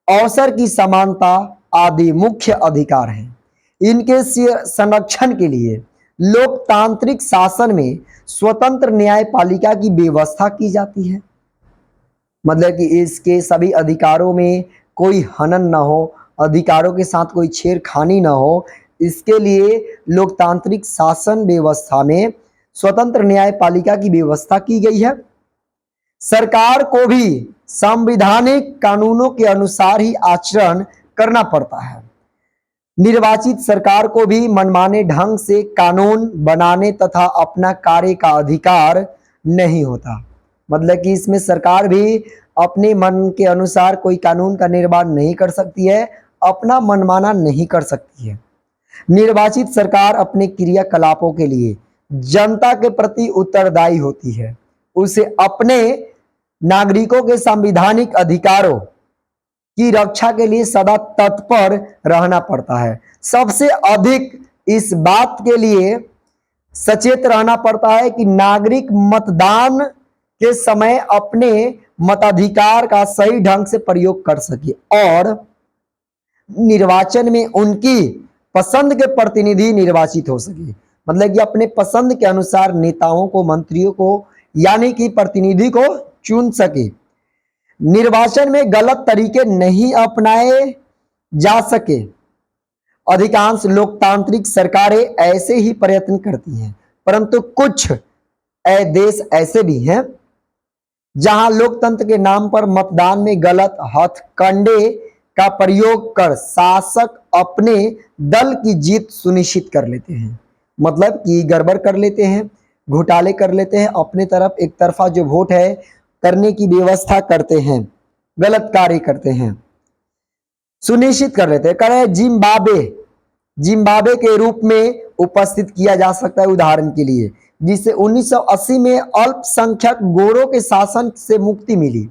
अवसर की समानता आदि मुख्य अधिकार हैं। इनके संरक्षण के लिए लोकतांत्रिक शासन में स्वतंत्र न्यायपालिका की व्यवस्था की जाती है। मतलब कि इसके सभी अधिकारों में कोई हनन ना हो, अधिकारों के साथ कोई छेड़खानी ना हो, इसके लिए लोकतांत्रिक शासन व्यवस्था में स्वतंत्र न्यायपालिका की व्यवस्था की गई है। सरकार को भी संवैधानिक कानूनों के अनुसार ही आचरण करना पड़ता है। निर्वाचित सरकार को भी मनमाने ढंग से कानून बनाने तथा अपना कार्य का अधिकार नहीं होता। मतलब कि इसमें सरकार भी अपने मन के अनुसार कोई कानून का निर्माण नहीं कर सकती है, अपना मनमाना नहीं कर सकती है। निर्वाचित सरकार अपने क्रियाकलापों के लिए जनता के प्रति उत्तरदायी होती है। उसे अपने नागरिकों के संवैधानिक अधिकारों की रक्षा के लिए सदा तत्पर रहना पड़ता है। सबसे अधिक इस बात के लिए सचेत रहना पड़ता है कि नागरिक मतदान के समय अपने मताधिकार का सही ढंग से प्रयोग कर सके और निर्वाचन में उनकी पसंद के प्रतिनिधि निर्वाचित हो सके। मतलब कि अपने पसंद के अनुसार नेताओं को, मंत्रियों को, यानी कि प्रतिनिधि को चुन सके। निर्वाचन में गलत तरीके नहीं अपनाए जा सके। अधिकांश लोकतांत्रिक सरकारें ऐसे ही प्रयत्न करती हैं, परंतु कुछ देश ऐसे भी हैं जहां लोकतंत्र के नाम पर मतदान में गलत हथकंडे का प्रयोग कर शासक अपने दल की जीत सुनिश्चित कर लेते हैं। मतलब कि गड़बड़ कर लेते हैं, घोटाले कर लेते हैं, अपने तरफ एक तरफा जो वोट है करने की व्यवस्था करते हैं, गलत कार्य करते हैं, सुनिश्चित कर लेते हैं। कह जिम्बाब्वे के रूप में उपस्थित किया जा सकता है उदाहरण के लिए, जिसे 1980 में अल्पसंख्यक गोरों के शासन से मुक्ति मिली।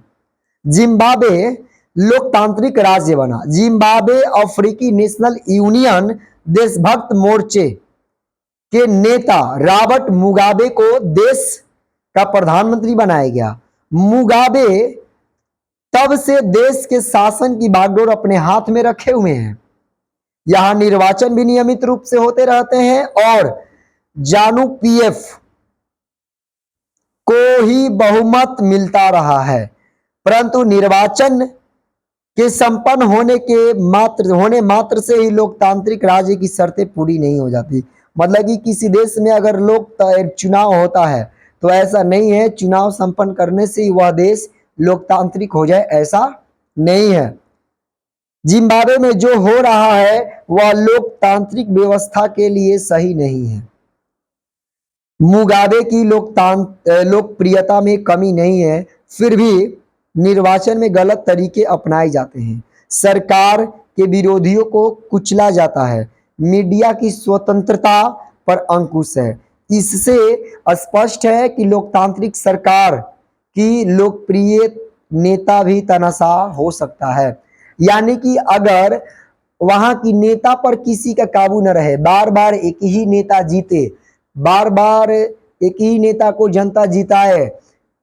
जिम्बाब्वे लोकतांत्रिक राज्य बना। जिम्बाब्वे अफ्रीकी नेशनल यूनियन देशभक्त मोर्चे के नेता रॉबर्ट मुगाबे को देश का प्रधानमंत्री बनाया गया। मुगाबे तब से देश के शासन की बागडोर अपने हाथ में रखे हुए हैं। यहां निर्वाचन भी नियमित रूप से होते रहते हैं और जानू पीएफ को ही बहुमत मिलता रहा है, परंतु निर्वाचन के संपन्न होने मात्र से ही लोकतांत्रिक राज्य की शर्तें पूरी नहीं हो जाती। मतलब कि किसी देश में अगर चुनाव होता है तो ऐसा नहीं है चुनाव संपन्न करने से ही वह देश लोकतांत्रिक हो जाए, ऐसा नहीं है। जिम्बाब्वे में जो हो रहा है वह लोकतांत्रिक व्यवस्था के लिए सही नहीं है। मुगाबे की लोकप्रियता में कमी नहीं है, फिर भी निर्वाचन में गलत तरीके अपनाए जाते हैं, सरकार के विरोधियों को कुचला जाता है, मीडिया की स्वतंत्रता पर अंकुश है। इससे स्पष्ट है कि लोकतांत्रिक सरकार की लोकप्रिय नेता भी तानाशाह हो सकता है। यानी कि अगर वहां की नेता पर किसी का काबू न रहे, बार बार एक ही नेता जीते, बार बार एक ही नेता को जनता जिताए,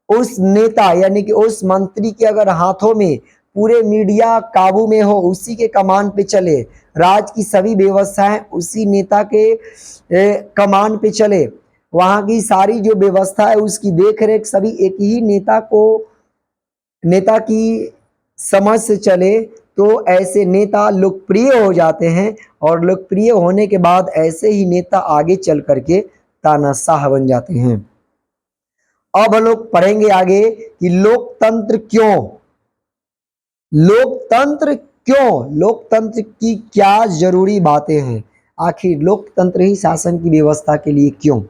उस नेता यानी कि उस मंत्री के अगर हाथों में पूरे मीडिया काबू में हो, उसी के कमान पे चले, राज की सभी व्यवस्थाएं उसी नेता के कमान पे चले, वहां की सारी जो व्यवस्था है उसकी देखरेख सभी एक ही नेता की समझ से चले, तो ऐसे नेता लोकप्रिय हो जाते हैं और लोकप्रिय होने के बाद ऐसे ही नेता आगे चल करके तानाशाह बन जाते हैं। अब हम लोग पढ़ेंगे आगे कि लोकतंत्र लोकतंत्र की क्या जरूरी बातें हैं, आखिर लोकतंत्र ही शासन की व्यवस्था के लिए क्यों।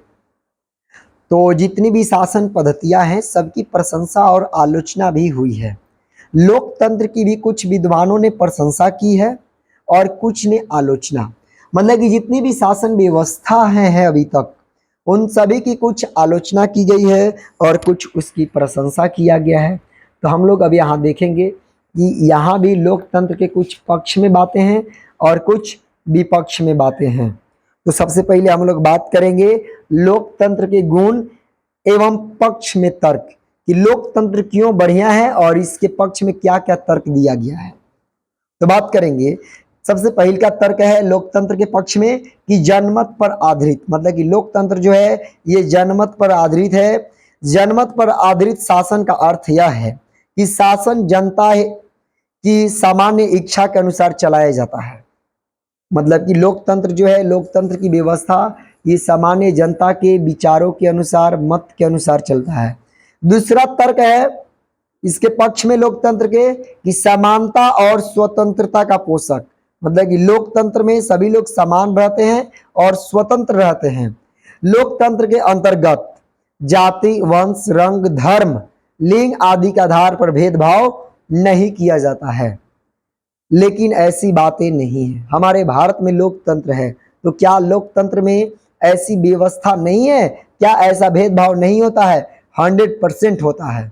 तो जितनी भी शासन पद्धतियां हैं सबकी प्रशंसा और आलोचना भी हुई है। लोकतंत्र की भी कुछ विद्वानों ने प्रशंसा की है और कुछ ने आलोचना। मतलब कि जितनी भी शासन व्यवस्था है अभी तक, उन सभी की कुछ आलोचना की गई है और कुछ उसकी प्रशंसा किया गया है। तो हम लोग अब यहाँ देखेंगे कि यहाँ भी लोकतंत्र के कुछ पक्ष में बातें हैं और कुछ विपक्ष में बातें हैं। तो सबसे पहले हम लोग बात करेंगे लोकतंत्र के गुण एवं पक्ष में तर्क, कि लोकतंत्र क्यों बढ़िया है और इसके पक्ष में क्या क्या तर्क दिया गया है। तो बात करेंगे, सबसे पहले का तर्क है लोकतंत्र के पक्ष में कि जनमत पर आधारित, मतलब कि लोकतंत्र जो है ये जनमत पर आधारित है। जनमत पर आधारित शासन का अर्थ यह है कि शासन जनता की सामान्य इच्छा के अनुसार चलाया जाता है। मतलब कि लोकतंत्र जो है, लोकतंत्र की व्यवस्था ये सामान्य जनता के विचारों के अनुसार, मत के अनुसार चलता है। दूसरा तर्क है इसके पक्ष में लोकतंत्र के कि समानता और स्वतंत्रता का पोषक, मतलब कि लोकतंत्र में सभी लोग समान रहते हैं और स्वतंत्र रहते हैं। लोकतंत्र के अंतर्गत जाति, वंश, रंग, धर्म, लिंग आदि के आधार पर भेदभाव नहीं किया जाता है। लेकिन ऐसी बातें नहीं है। हमारे भारत में लोकतंत्र है, तो क्या लोकतंत्र में ऐसी व्यवस्था नहीं है? क्या ऐसा भेदभाव नहीं होता है? 100% होता है।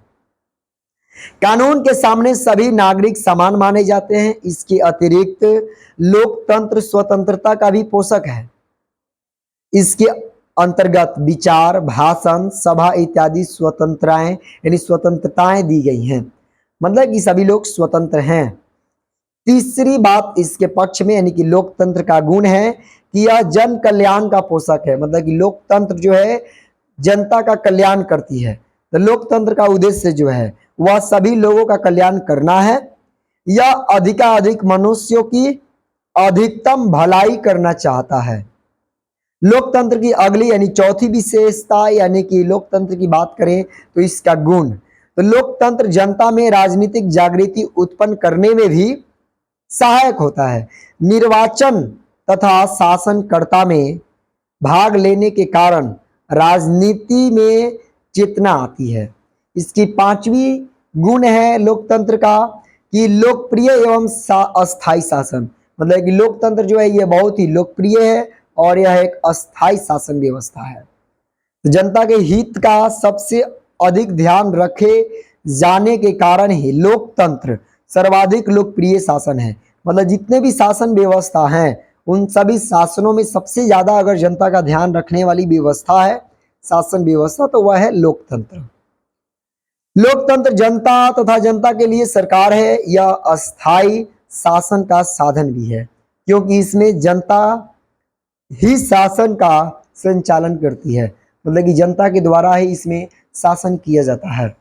कानून के सामने सभी नागरिक समान माने जाते हैं। इसके अतिरिक्त लोकतंत्र स्वतंत्रता का भी पोषक है। इसके अंतर्गत विचार, भाषण, सभा इत्यादि स्वतंत्रताएं यानी स्वतंत्रताएं दी गई हैं। मतलब कि सभी लोग स्वतंत्र हैं। तीसरी बात इसके पक्ष में यानी कि लोकतंत्र का गुण है कि यह जन कल्याण का पोषक है। मतलब कि लोकतंत्र जो है जनता का कल्याण करती है। तो लोकतंत्र का उद्देश्य जो है वह सभी लोगों का कल्याण करना है। यह अधिकाधिक मनुष्यों की अधिकतम भलाई करना चाहता है। लोकतंत्र की अगली यानी चौथी विशेषता यानी कि लोकतंत्र की बात करें तो इसका गुण, तो लोकतंत्र जनता में राजनीतिक जागृति उत्पन्न करने में भी सहायक होता है। निर्वाचन तथा शासनकर्ता में भाग लेने के कारण राजनीति में चेतना आती है। इसकी पांचवी गुण है लोकतंत्र का कि लोकप्रिय एवं अस्थायी शासन। मतलब कि लोकतंत्र जो है ये बहुत ही लोकप्रिय है और यह एक अस्थायी शासन व्यवस्था है। जनता के हित का सबसे अधिक ध्यान रखे जाने के कारण ही लोकतंत्र सर्वाधिक लोकप्रिय शासन है। मतलब जितने भी शासन व्यवस्था हैं उन सभी शासनों में सबसे ज्यादा अगर जनता का ध्यान रखने वाली व्यवस्था है शासन व्यवस्था तो वह है लोकतंत्र। लोकतंत्र जनता तथा जनता के लिए सरकार है। यह अस्थायी शासन का साधन भी है क्योंकि इसमें जनता ही शासन का संचालन करती है। मतलब कि जनता के द्वारा ही इसमें शासन किया जाता है।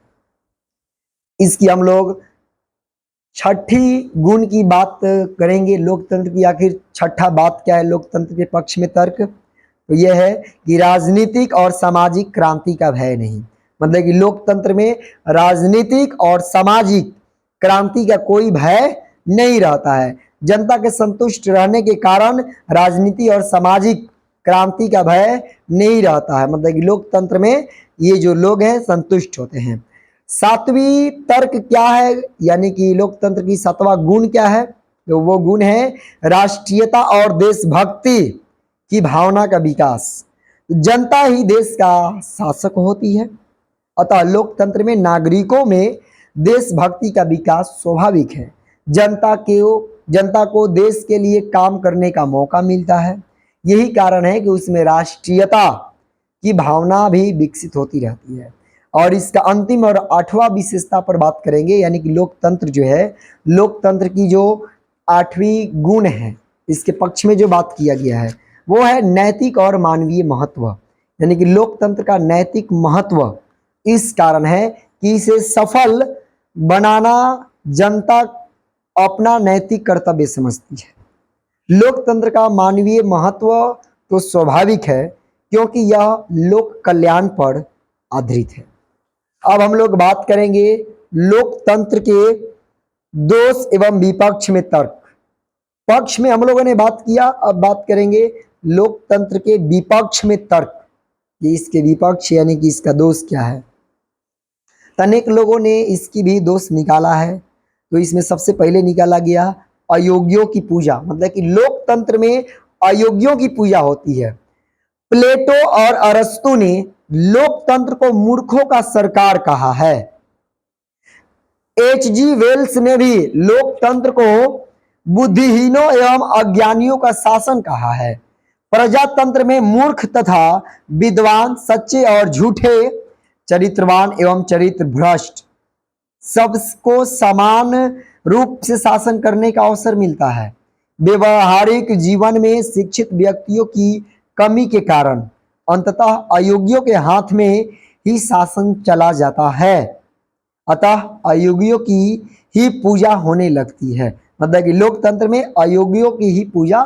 इसकी हम लोग छठी गुण की बात करेंगे लोकतंत्र की। आखिर छठा बात क्या है लोकतंत्र के पक्ष में तर्क, तो यह है कि राजनीतिक और सामाजिक क्रांति का भय नहीं। मतलब कि लोकतंत्र में राजनीतिक और सामाजिक क्रांति का कोई भय नहीं रहता है। जनता के संतुष्ट रहने के कारण राजनीति और सामाजिक क्रांति का भय नहीं रहता है। मतलब कि लोकतंत्र में ये जो लोग हैं संतुष्ट होते हैं। सातवीं तर्क क्या है यानी कि लोकतंत्र की सातवां गुण क्या है, तो वो गुण है राष्ट्रीयता और देशभक्ति की भावना का विकास। जनता ही देश का शासक होती है, अतः लोकतंत्र में नागरिकों में देशभक्ति का विकास स्वाभाविक है। जनता को देश के लिए काम करने का मौका मिलता है। यही कारण है कि उसमें राष्ट्रीयता की भावना भी विकसित होती रहती है। और इसका अंतिम और आठवां विशेषता पर बात करेंगे यानी कि लोकतंत्र जो है, लोकतंत्र की जो आठवीं गुण है इसके पक्ष में जो बात किया गया है वो है नैतिक और मानवीय महत्व। यानी कि लोकतंत्र का नैतिक महत्व इस कारण है कि इसे सफल बनाना जनता अपना नैतिक कर्तव्य समझती है। लोकतंत्र का मानवीय महत्व तो स्वाभाविक है क्योंकि यह लोक कल्याण पर आधारित है। अब हम लोग बात करेंगे लोकतंत्र के दोष एवं विपक्ष में तर्क। पक्ष में हम लोगों ने बात किया, अब बात करेंगे लोकतंत्र के विपक्ष में तर्क कि इसके विपक्ष यानी कि इसका दोष क्या है। अनेक लोगों ने इसकी भी दोष निकाला है। तो इसमें सबसे पहले निकाला गया अयोग्यों की पूजा, मतलब कि लोकतंत्र में अयोग्यों की पूजा होती है। प्लेटो और अरस्तु ने लोकतंत्र को मूर्खों का सरकार कहा है। H.G. वेल्स ने भी लोकतंत्र को बुद्धिहीनों एवं अज्ञानियों का शासन कहा है। प्रजातंत्र में मूर्ख तथा विद्वान, सच्चे और झूठे, चरित्रवान एवं चरित्र भ्रष्ट सबको समान रूप से शासन करने का अवसर मिलता है। व्यवहारिक जीवन में शिक्षित व्यक्तियों की कमी के कारण अंततः अयोग्यों के हाथ में ही शासन चला जाता है। अतः अयोग्यों की ही पूजा होने लगती है, मतलब कि लोकतंत्र में अयोग्यों की ही पूजा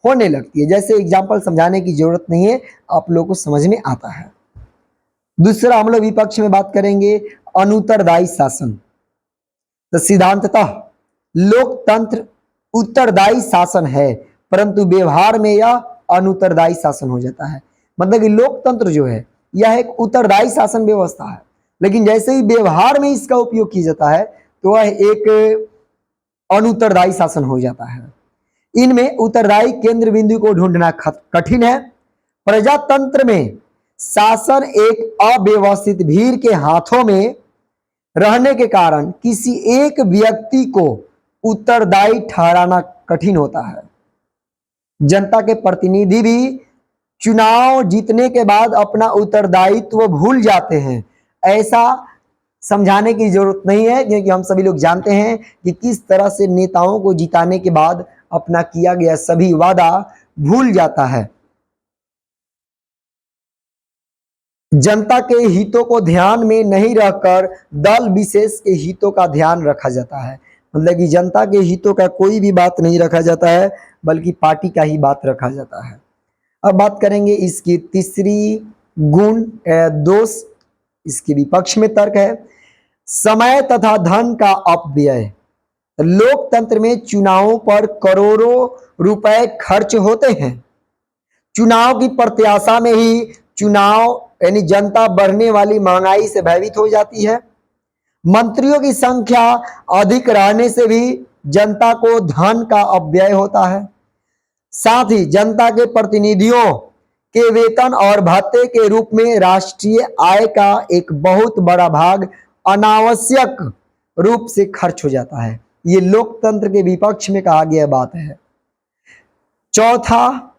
होने लगती है। जैसे एग्जाम्पल समझाने की जरूरत नहीं है, आप लोगों को समझ में आता है। दूसरा हम लोग विपक्ष में बात करेंगे अनुत्तरदायी शासन। तो सिद्धांततः लोकतंत्र उत्तरदायी शासन है, परंतु व्यवहार में यह अनुत्तरदायी शासन हो जाता है। मतलब कि लोकतंत्र जो है यह एक उत्तरदायी शासन व्यवस्था है, लेकिन जैसे ही व्यवहार में इसका उपयोग किया जाता है तो वह एक अनुत्तरदायी शासन हो जाता है। इनमें उत्तरदायी केंद्र बिंदु को ढूंढना कठिन है। प्रजातंत्र में शासन एक अव्यवस्थित भीड़ के हाथों में रहने के कारण किसी एक व्यक्ति को उत्तरदायी ठहराना कठिन होता है। जनता के प्रतिनिधि भी चुनाव जीतने के बाद अपना उत्तरदायित्व भूल जाते हैं। ऐसा समझाने की जरूरत नहीं है, क्योंकि हम सभी लोग जानते हैं कि किस तरह से नेताओं को जिताने के बाद अपना किया गया सभी वादा भूल जाता है। जनता के हितों को ध्यान में नहीं रखकर दल विशेष के हितों का ध्यान रखा जाता है। मतलब कि जनता के हितों का कोई भी बात नहीं रखा जाता है, बल्कि पार्टी का ही बात रखा जाता है। अब बात करेंगे इसकी तीसरी गुण दोष, इसके विपक्ष में तर्क है समय तथा धन का अपव्यय। लोकतंत्र में चुनावों पर करोड़ों रुपए खर्च होते हैं। चुनाव की प्रत्याशा में ही चुनाव यानी जनता बढ़ने वाली महंगाई से भयभीत हो जाती है। मंत्रियों की संख्या अधिक रहने से भी जनता को धन का अपव्यय होता है। साथ ही जनता के प्रतिनिधियों के वेतन और भत्ते के रूप में राष्ट्रीय आय का एक बहुत बड़ा भाग अनावश्यक रूप से खर्च हो जाता है। ये लोकतंत्र के विपक्ष में कहा गया बात है। चौथा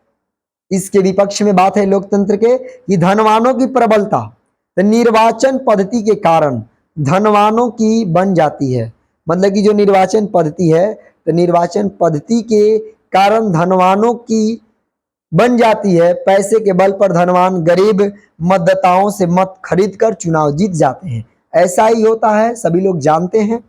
इसके विपक्ष में बात है लोकतंत्र के कि धनवानों की प्रबलता। तो निर्वाचन पद्धति के कारण धनवानों की बन जाती है। मतलब कि जो निर्वाचन पद्धति है, तो निर्वाचन पद्धति के कारण धनवानों की बन जाती है। पैसे के बल पर धनवान गरीब मतदाताओं से मत खरीद कर चुनाव जीत जाते हैं। ऐसा ही होता है, सभी लोग जानते हैं।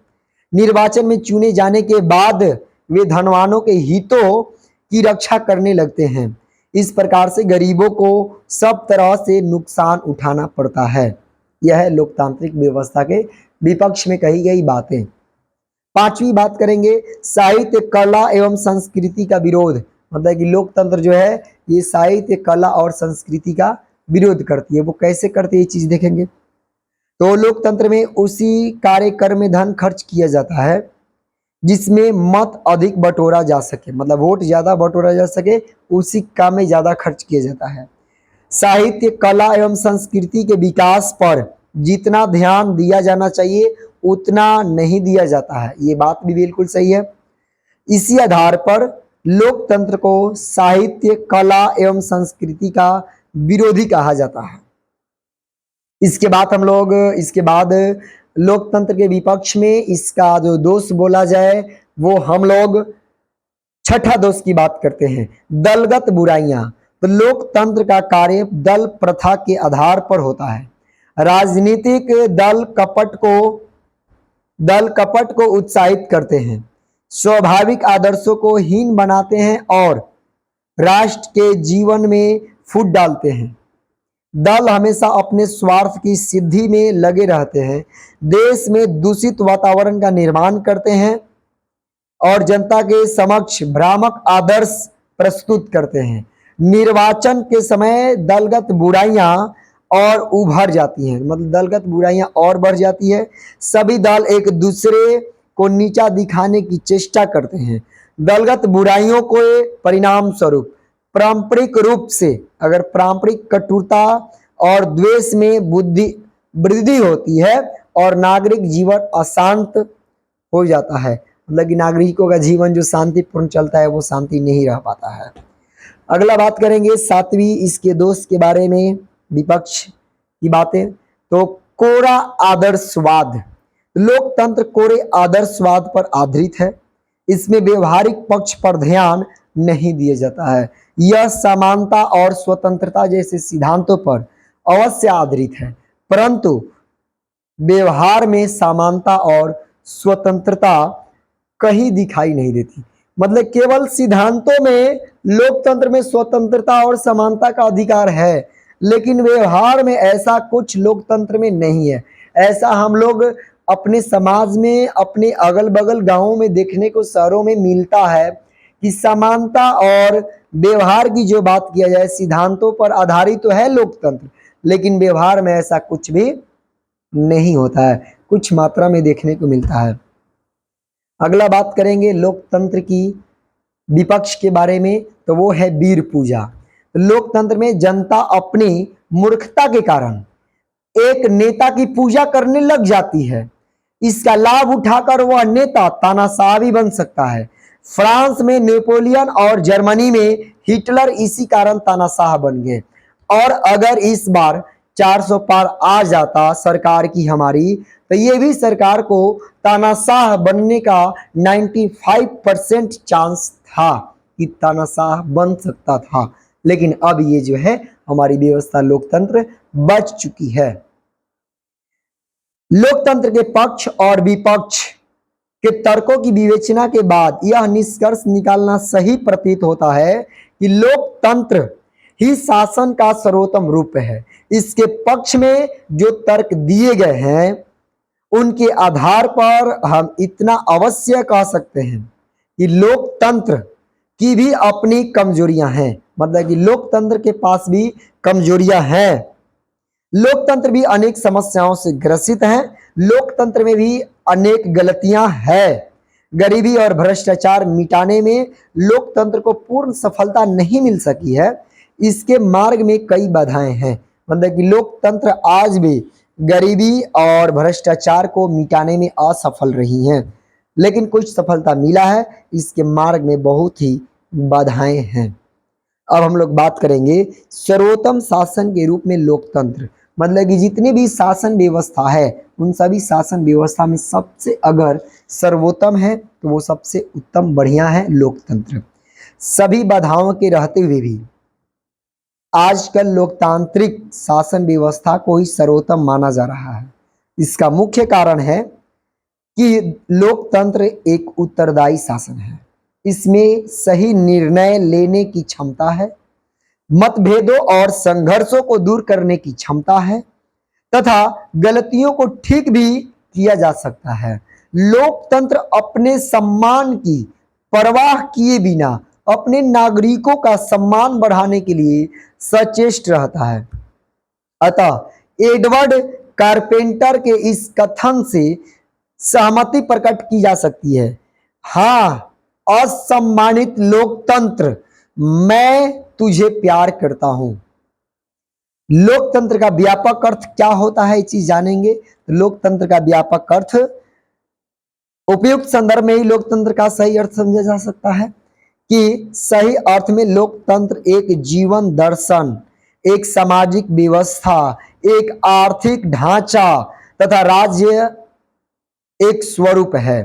निर्वाचन में चुने जाने के बाद वे धनवानों के हितों की रक्षा करने लगते हैं। इस प्रकार से गरीबों को सब तरह से नुकसान उठाना पड़ता है। यह है लोकतांत्रिक व्यवस्था के विपक्ष में कही गई बातें। पांचवी बात करेंगे साहित्य, कला एवं संस्कृति का विरोध। मतलब कि लोकतंत्र जो है ये साहित्य, कला और संस्कृति का विरोध करती है। वो कैसे करती है ये चीज देखेंगे। तो लोकतंत्र में उसी कार्यक्रम में धन खर्च किया जाता है जिसमें मत अधिक बटोरा जा सके, मतलब वोट ज्यादा बटोरा जा सके, उसी काम में ज्यादा खर्च किया जाता है। साहित्य, कला एवं संस्कृति के विकास पर जितना ध्यान दिया जाना चाहिए उतना नहीं दिया जाता है। ये बात भी बिल्कुल सही है। इसी आधार पर लोकतंत्र को साहित्य, कला एवं संस्कृति का विरोधी कहा जाता है। इसके बाद लोकतंत्र के विपक्ष में इसका जो दोष बोला जाए वो हम लोग छठा दोष की बात करते हैं, दलगत बुराइयां। तो लोकतंत्र का कार्य दल प्रथा के आधार पर होता है। राजनीतिक दल कपट को उत्साहित करते हैं, स्वाभाविक आदर्शों को हीन बनाते हैं और राष्ट्र के जीवन में फूट डालते हैं। दल हमेशा अपने स्वार्थ की सिद्धि में लगे रहते हैं, देश में दूषित वातावरण का निर्माण करते हैं और जनता के समक्ष भ्रामक आदर्श प्रस्तुत करते हैं। निर्वाचन के समय दलगत बुराइयां और उभर जाती हैं, मतलब दलगत बुराइयां और बढ़ जाती है। सभी दल एक दूसरे को नीचा दिखाने की चेष्टा करते हैं। दलगत बुराइयों को परिणाम स्वरूप पारंपरिक रूप से अगर पारंपरिक कटुता और द्वेष में बुद्धि वृद्धि होती है और नागरिक जीवन अशांत हो जाता है। मतलब कि नागरिकों का जीवन जो शांतिपूर्ण चलता है वो शांति नहीं रह पाता है। अगला बात करेंगे सातवीं इसके दोष के बारे में, विपक्ष की बातें। तो कोरा आदर्शवाद। लोकतंत्र कोरे आदर्शवाद पर आधारित है। इसमें व्यवहारिक पक्ष पर ध्यान नहीं दिया जाता है। यह समानता और स्वतंत्रता जैसे सिद्धांतों पर अवश्य आधारित है, परंतु व्यवहार में समानता और स्वतंत्रता कहीं दिखाई नहीं देती। मतलब केवल सिद्धांतों में लोकतंत्र में स्वतंत्रता और समानता का अधिकार है, लेकिन व्यवहार में ऐसा कुछ लोकतंत्र में नहीं है। ऐसा हम लोग अपने समाज में, अपने अगल बगल गांवों में देखने को, शहरों में मिलता है कि समानता और व्यवहार की जो बात किया जाए, सिद्धांतों पर आधारित तो है लोकतंत्र, लेकिन व्यवहार में ऐसा कुछ भी नहीं होता है, कुछ मात्रा में देखने को मिलता है। अगला बात करेंगे लोकतंत्र की विपक्ष के बारे में, तो वो है वीर पूजा। लोकतंत्र में जनता अपनी मूर्खता के कारण एक नेता की पूजा करने लग जाती है। इसका लाभ उठाकर वह नेता तानाशाह भी बन सकता है। फ्रांस में नेपोलियन और जर्मनी में हिटलर इसी कारण तानाशाह बन गए। और अगर इस बार 400 पार आ जाता सरकार की हमारी, तो ये भी सरकार को तानाशाह बनने का 95% चांस था कि तानाशाह बन सकता था। लेकिन अब ये जो है हमारी व्यवस्था लोकतंत्र बच चुकी है। लोकतंत्र के पक्ष और विपक्ष के तर्कों की विवेचना के बाद यह निष्कर्ष निकालना सही प्रतीत होता है कि लोकतंत्र ही शासन का सर्वोत्तम रूप है। इसके पक्ष में जो तर्क दिए गए हैं उनके आधार पर हम इतना अवश्य कह सकते हैं कि लोकतंत्र की भी अपनी कमजोरियां हैं। मतलब कि लोकतंत्र के पास भी कमजोरियां हैं। लोकतंत्र भी अनेक समस्याओं से ग्रसित है। लोकतंत्र में भी अनेक गलतियां हैं। गरीबी और भ्रष्टाचार मिटाने में लोकतंत्र को पूर्ण सफलता नहीं मिल सकी है। इसके मार्ग में कई बाधाएं हैं। मतलब कि लोकतंत्र आज भी गरीबी और भ्रष्टाचार को मिटाने में असफल रही हैं, लेकिन कुछ सफलता मिला है। इसके मार्ग में बहुत ही बाधाएं हैं। अब हम लोग बात करेंगे सर्वोत्तम शासन के रूप में लोकतंत्र। मतलब कि जितनी भी शासन व्यवस्था है उन सभी शासन व्यवस्था में सबसे अगर सर्वोत्तम है तो वो सबसे उत्तम बढ़िया है लोकतंत्र। सभी बाधाओं के रहते हुए भी आजकल लोकतांत्रिक शासन व्यवस्था को ही सर्वोत्तम माना जा रहा है। इसका मुख्य कारण है कि लोकतंत्र एक उत्तरदायी शासन है। इसमें सही निर्णय लेने की क्षमता है, मतभेदों और संघर्षों को दूर करने की क्षमता है तथा गलतियों को ठीक भी किया जा सकता है। लोकतंत्र अपने सम्मान की परवाह किए बिना अपने नागरिकों का सम्मान बढ़ाने के लिए सचेष्ट रहता है। अतः एडवर्ड कारपेंटर के इस कथन से सहमति प्रकट की जा सकती है। हाँ, असम्मानित लोकतंत्र, मैं तुझे प्यार करता हूं। लोकतंत्र का व्यापक अर्थ क्या होता है, ये चीज जानेंगे। लोकतंत्र का व्यापक अर्थ उपयुक्त संदर्भ में ही लोकतंत्र का सही अर्थ समझा जा सकता है कि सही अर्थ में लोकतंत्र एक जीवन दर्शन, एक सामाजिक व्यवस्था, एक आर्थिक ढांचा तथा राज्य एक स्वरूप है।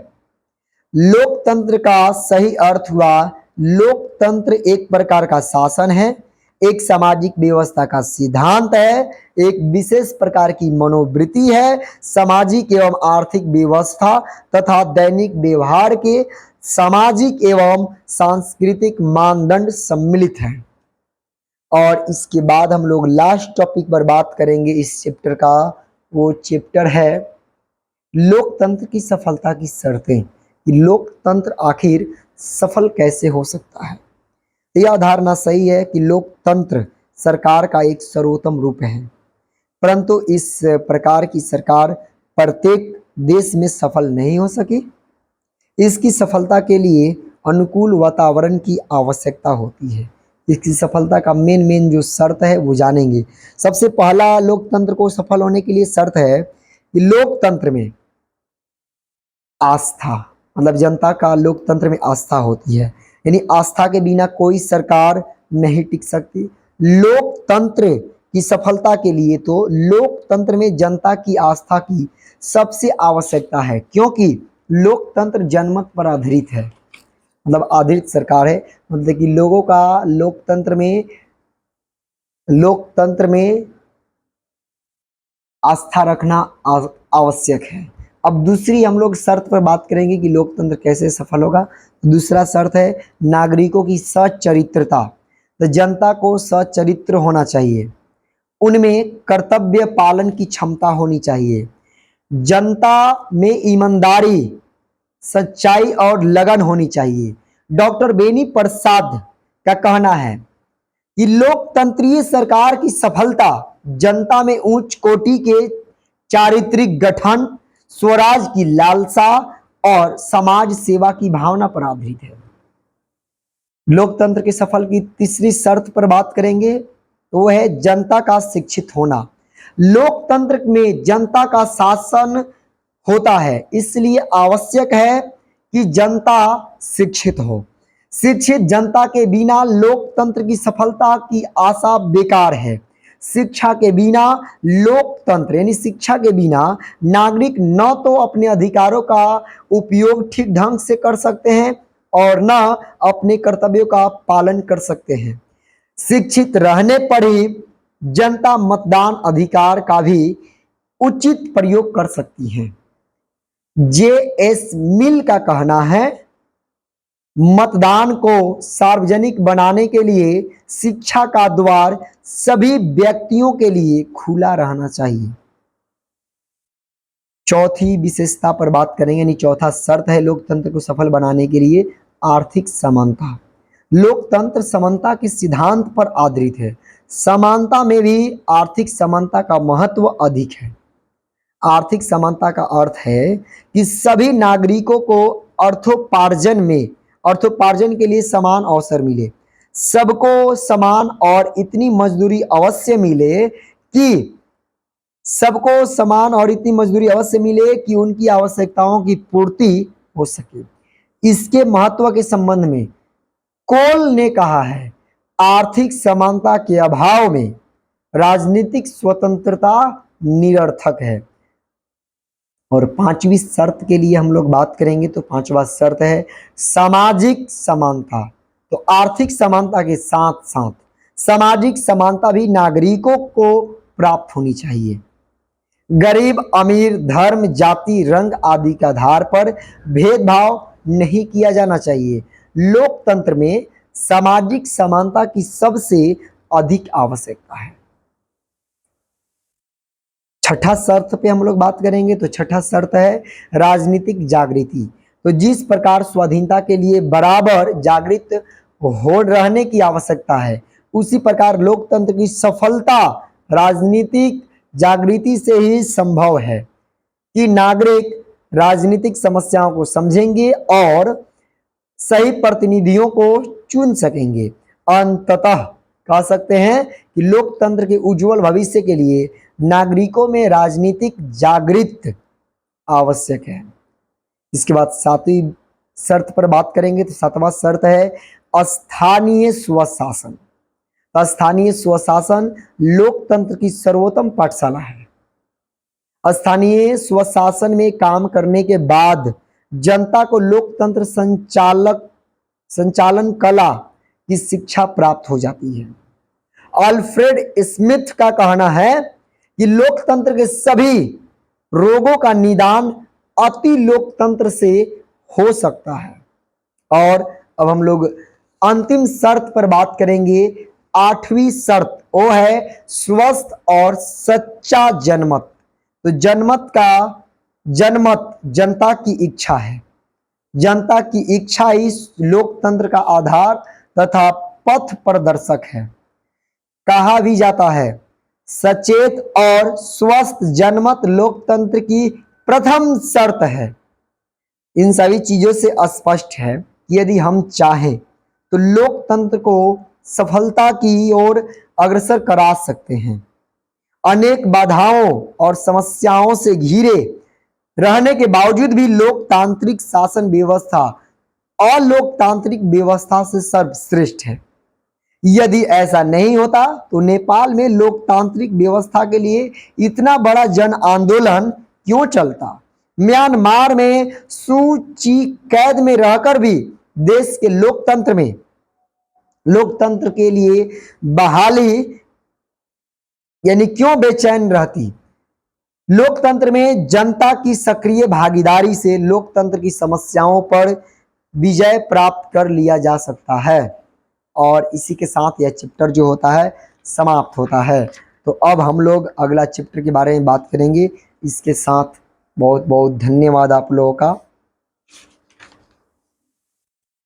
लोकतंत्र का सही अर्थ हुआ लोकतंत्र एक प्रकार का शासन है, एक सामाजिक व्यवस्था का सिद्धांत है, एक विशेष प्रकार की मनोवृत्ति है, सामाजिक एवं आर्थिक व्यवस्था तथा दैनिक व्यवहार के सामाजिक एवं सांस्कृतिक मानदंड सम्मिलित हैं। और इसके बाद हम लोग लास्ट टॉपिक पर बात करेंगे इस चैप्टर का। वो चैप्टर है लोकतंत्र की सफलता की शर्तें, कि लोकतंत्र आखिर सफल कैसे हो सकता है। यह धारणा सही है कि लोकतंत्र सरकार का एक सर्वोत्तम रूप है, परंतु इस प्रकार की सरकार प्रत्येक देश में सफल नहीं हो सकी। इसकी सफलता के लिए अनुकूल वातावरण की आवश्यकता होती है। इसकी सफलता का मेन जो शर्त है वो जानेंगे। सबसे पहला लोकतंत्र को सफल होने के लिए शर्त है कि लोकतंत्र में आस्था, मतलब जनता का लोकतंत्र में आस्था होती है, यानी आस्था के बिना कोई सरकार नहीं टिक सकती। लोकतंत्र की सफलता के लिए तो लोकतंत्र में जनता की आस्था की सबसे आवश्यकता है, क्योंकि लोकतंत्र जनमत पर आधारित है, मतलब आधारित सरकार है। मतलब कि लोगों का लोकतंत्र में आस्था रखना आवश्यक है। अब दूसरी हम लोग शर्त पर बात करेंगे कि लोकतंत्र कैसे सफल होगा। दूसरा शर्त है नागरिकों की सच्चरित्रता। तो जनता को सच्चरित्र होना चाहिए, उनमें कर्तव्य पालन की क्षमता होनी चाहिए, जनता में ईमानदारी, सच्चाई और लगन होनी चाहिए। डॉक्टर बेनी प्रसाद का कहना है कि लोकतंत्रीय सरकार की सफलता जनता में उच्च कोटि के चारित्रिक गठन, स्वराज की लालसा और समाज सेवा की भावना पर आधारित है। लोकतंत्र के सफल की तीसरी शर्त पर बात करेंगे तो वो है जनता का शिक्षित होना। लोकतंत्र में जनता का शासन होता है, इसलिए आवश्यक है कि जनता शिक्षित हो। शिक्षित जनता के बिना लोकतंत्र की सफलता की आशा बेकार है। शिक्षा के बिना लोकतंत्र यानी शिक्षा के बिना नागरिक न तो अपने अधिकारों का उपयोग ठीक ढंग से कर सकते हैं और न अपने कर्तव्यों का पालन कर सकते हैं। शिक्षित रहने पर ही जनता मतदान अधिकार का भी उचित प्रयोग कर सकती है। जे.एस. मिल का कहना है मतदान को सार्वजनिक बनाने के लिए शिक्षा का द्वार सभी व्यक्तियों के लिए खुला रहना चाहिए। चौथी विशेषता पर बात करेंगे, यानी चौथा शर्त है लोकतंत्र को सफल बनाने के लिए आर्थिक समानता। लोकतंत्र समानता के सिद्धांत पर आधारित है। समानता में भी आर्थिक समानता का महत्व अधिक है। आर्थिक समानता का अर्थ है कि सभी नागरिकों को अर्थोपार्जन के लिए समान अवसर मिले, सबको समान और इतनी मजदूरी अवश्य मिले कि उनकी आवश्यकताओं की पूर्ति हो सके। इसके महत्व के संबंध में कोल ने कहा है आर्थिक समानता के अभाव में राजनीतिक स्वतंत्रता निरर्थक है। और पांचवी शर्त के लिए हम लोग बात करेंगे तो पांचवा शर्त है सामाजिक समानता। तो आर्थिक समानता के साथ साथ सामाजिक समानता भी नागरिकों को प्राप्त होनी चाहिए। गरीब अमीर, धर्म, जाति, रंग आदि के आधार पर भेदभाव नहीं किया जाना चाहिए। लोकतंत्र में सामाजिक समानता की सबसे अधिक आवश्यकता है। छठा शर्त पे हम लोग बात करेंगे तो छठा शर्त है राजनीतिक जागृति। तो जिस प्रकार स्वाधीनता के लिए बराबर जागृत हो रहने की आवश्यकता है, उसी प्रकार लोकतंत्र की सफलता राजनीतिक जागृति से ही संभव है कि नागरिक राजनीतिक समस्याओं को समझेंगे और सही प्रतिनिधियों को चुन सकेंगे। अंततः कह सकते हैं कि लोकतंत्र के उज्जवल भविष्य के लिए नागरिकों में राजनीतिक जागृत आवश्यक है। इसके बाद सातवीं शर्त पर बात करेंगे तो सातवां शर्त है स्थानीय स्वशासन। स्थानीय स्वशासन लोकतंत्र की सर्वोत्तम पाठशाला है। स्थानीय स्वशासन में काम करने के बाद जनता को लोकतंत्र संचालन कला की शिक्षा प्राप्त हो जाती है। अल्फ्रेड स्मिथ का कहना है कि लोकतंत्र के सभी रोगों का निदान अति लोकतंत्र से हो सकता है। और अब हम लोग अंतिम शर्त पर बात करेंगे। आठवीं शर्त वो है स्वस्थ और सच्चा जनमत। तो जनमत जनता की इच्छा है। जनता की इच्छा ही लोकतंत्र का आधार तथा पथ प्रदर्शक है। कहा भी जाता है सचेत और स्वस्थ जनमत लोकतंत्र की प्रथम शर्त है। इन सभी चीज़ों से स्पष्ट है कि यदि हम चाहें तो लोकतंत्र को सफलता की ओर अग्रसर करा सकते हैं। अनेक बाधाओं और समस्याओं से घिरे रहने के बावजूद भी लोकतांत्रिक शासन व्यवस्था अलोकतांत्रिक व्यवस्था से सर्वश्रेष्ठ है। यदि ऐसा नहीं होता तो नेपाल में लोकतांत्रिक व्यवस्था के लिए इतना बड़ा जन आंदोलन क्यों चलता? म्यांमार में सूची कैद में रहकर भी देश के लोकतंत्र के लिए बहाली यानी क्यों बेचैन रहती? लोकतंत्र में जनता की सक्रिय भागीदारी से लोकतंत्र की समस्याओं पर विजय प्राप्त कर लिया जा सकता है। और इसी के साथ यह चैप्टर जो होता है समाप्त होता है। तो अब हम लोग अगला चैप्टर के बारे में बात करेंगे। इसके साथ बहुत बहुत धन्यवाद आप लोगों का।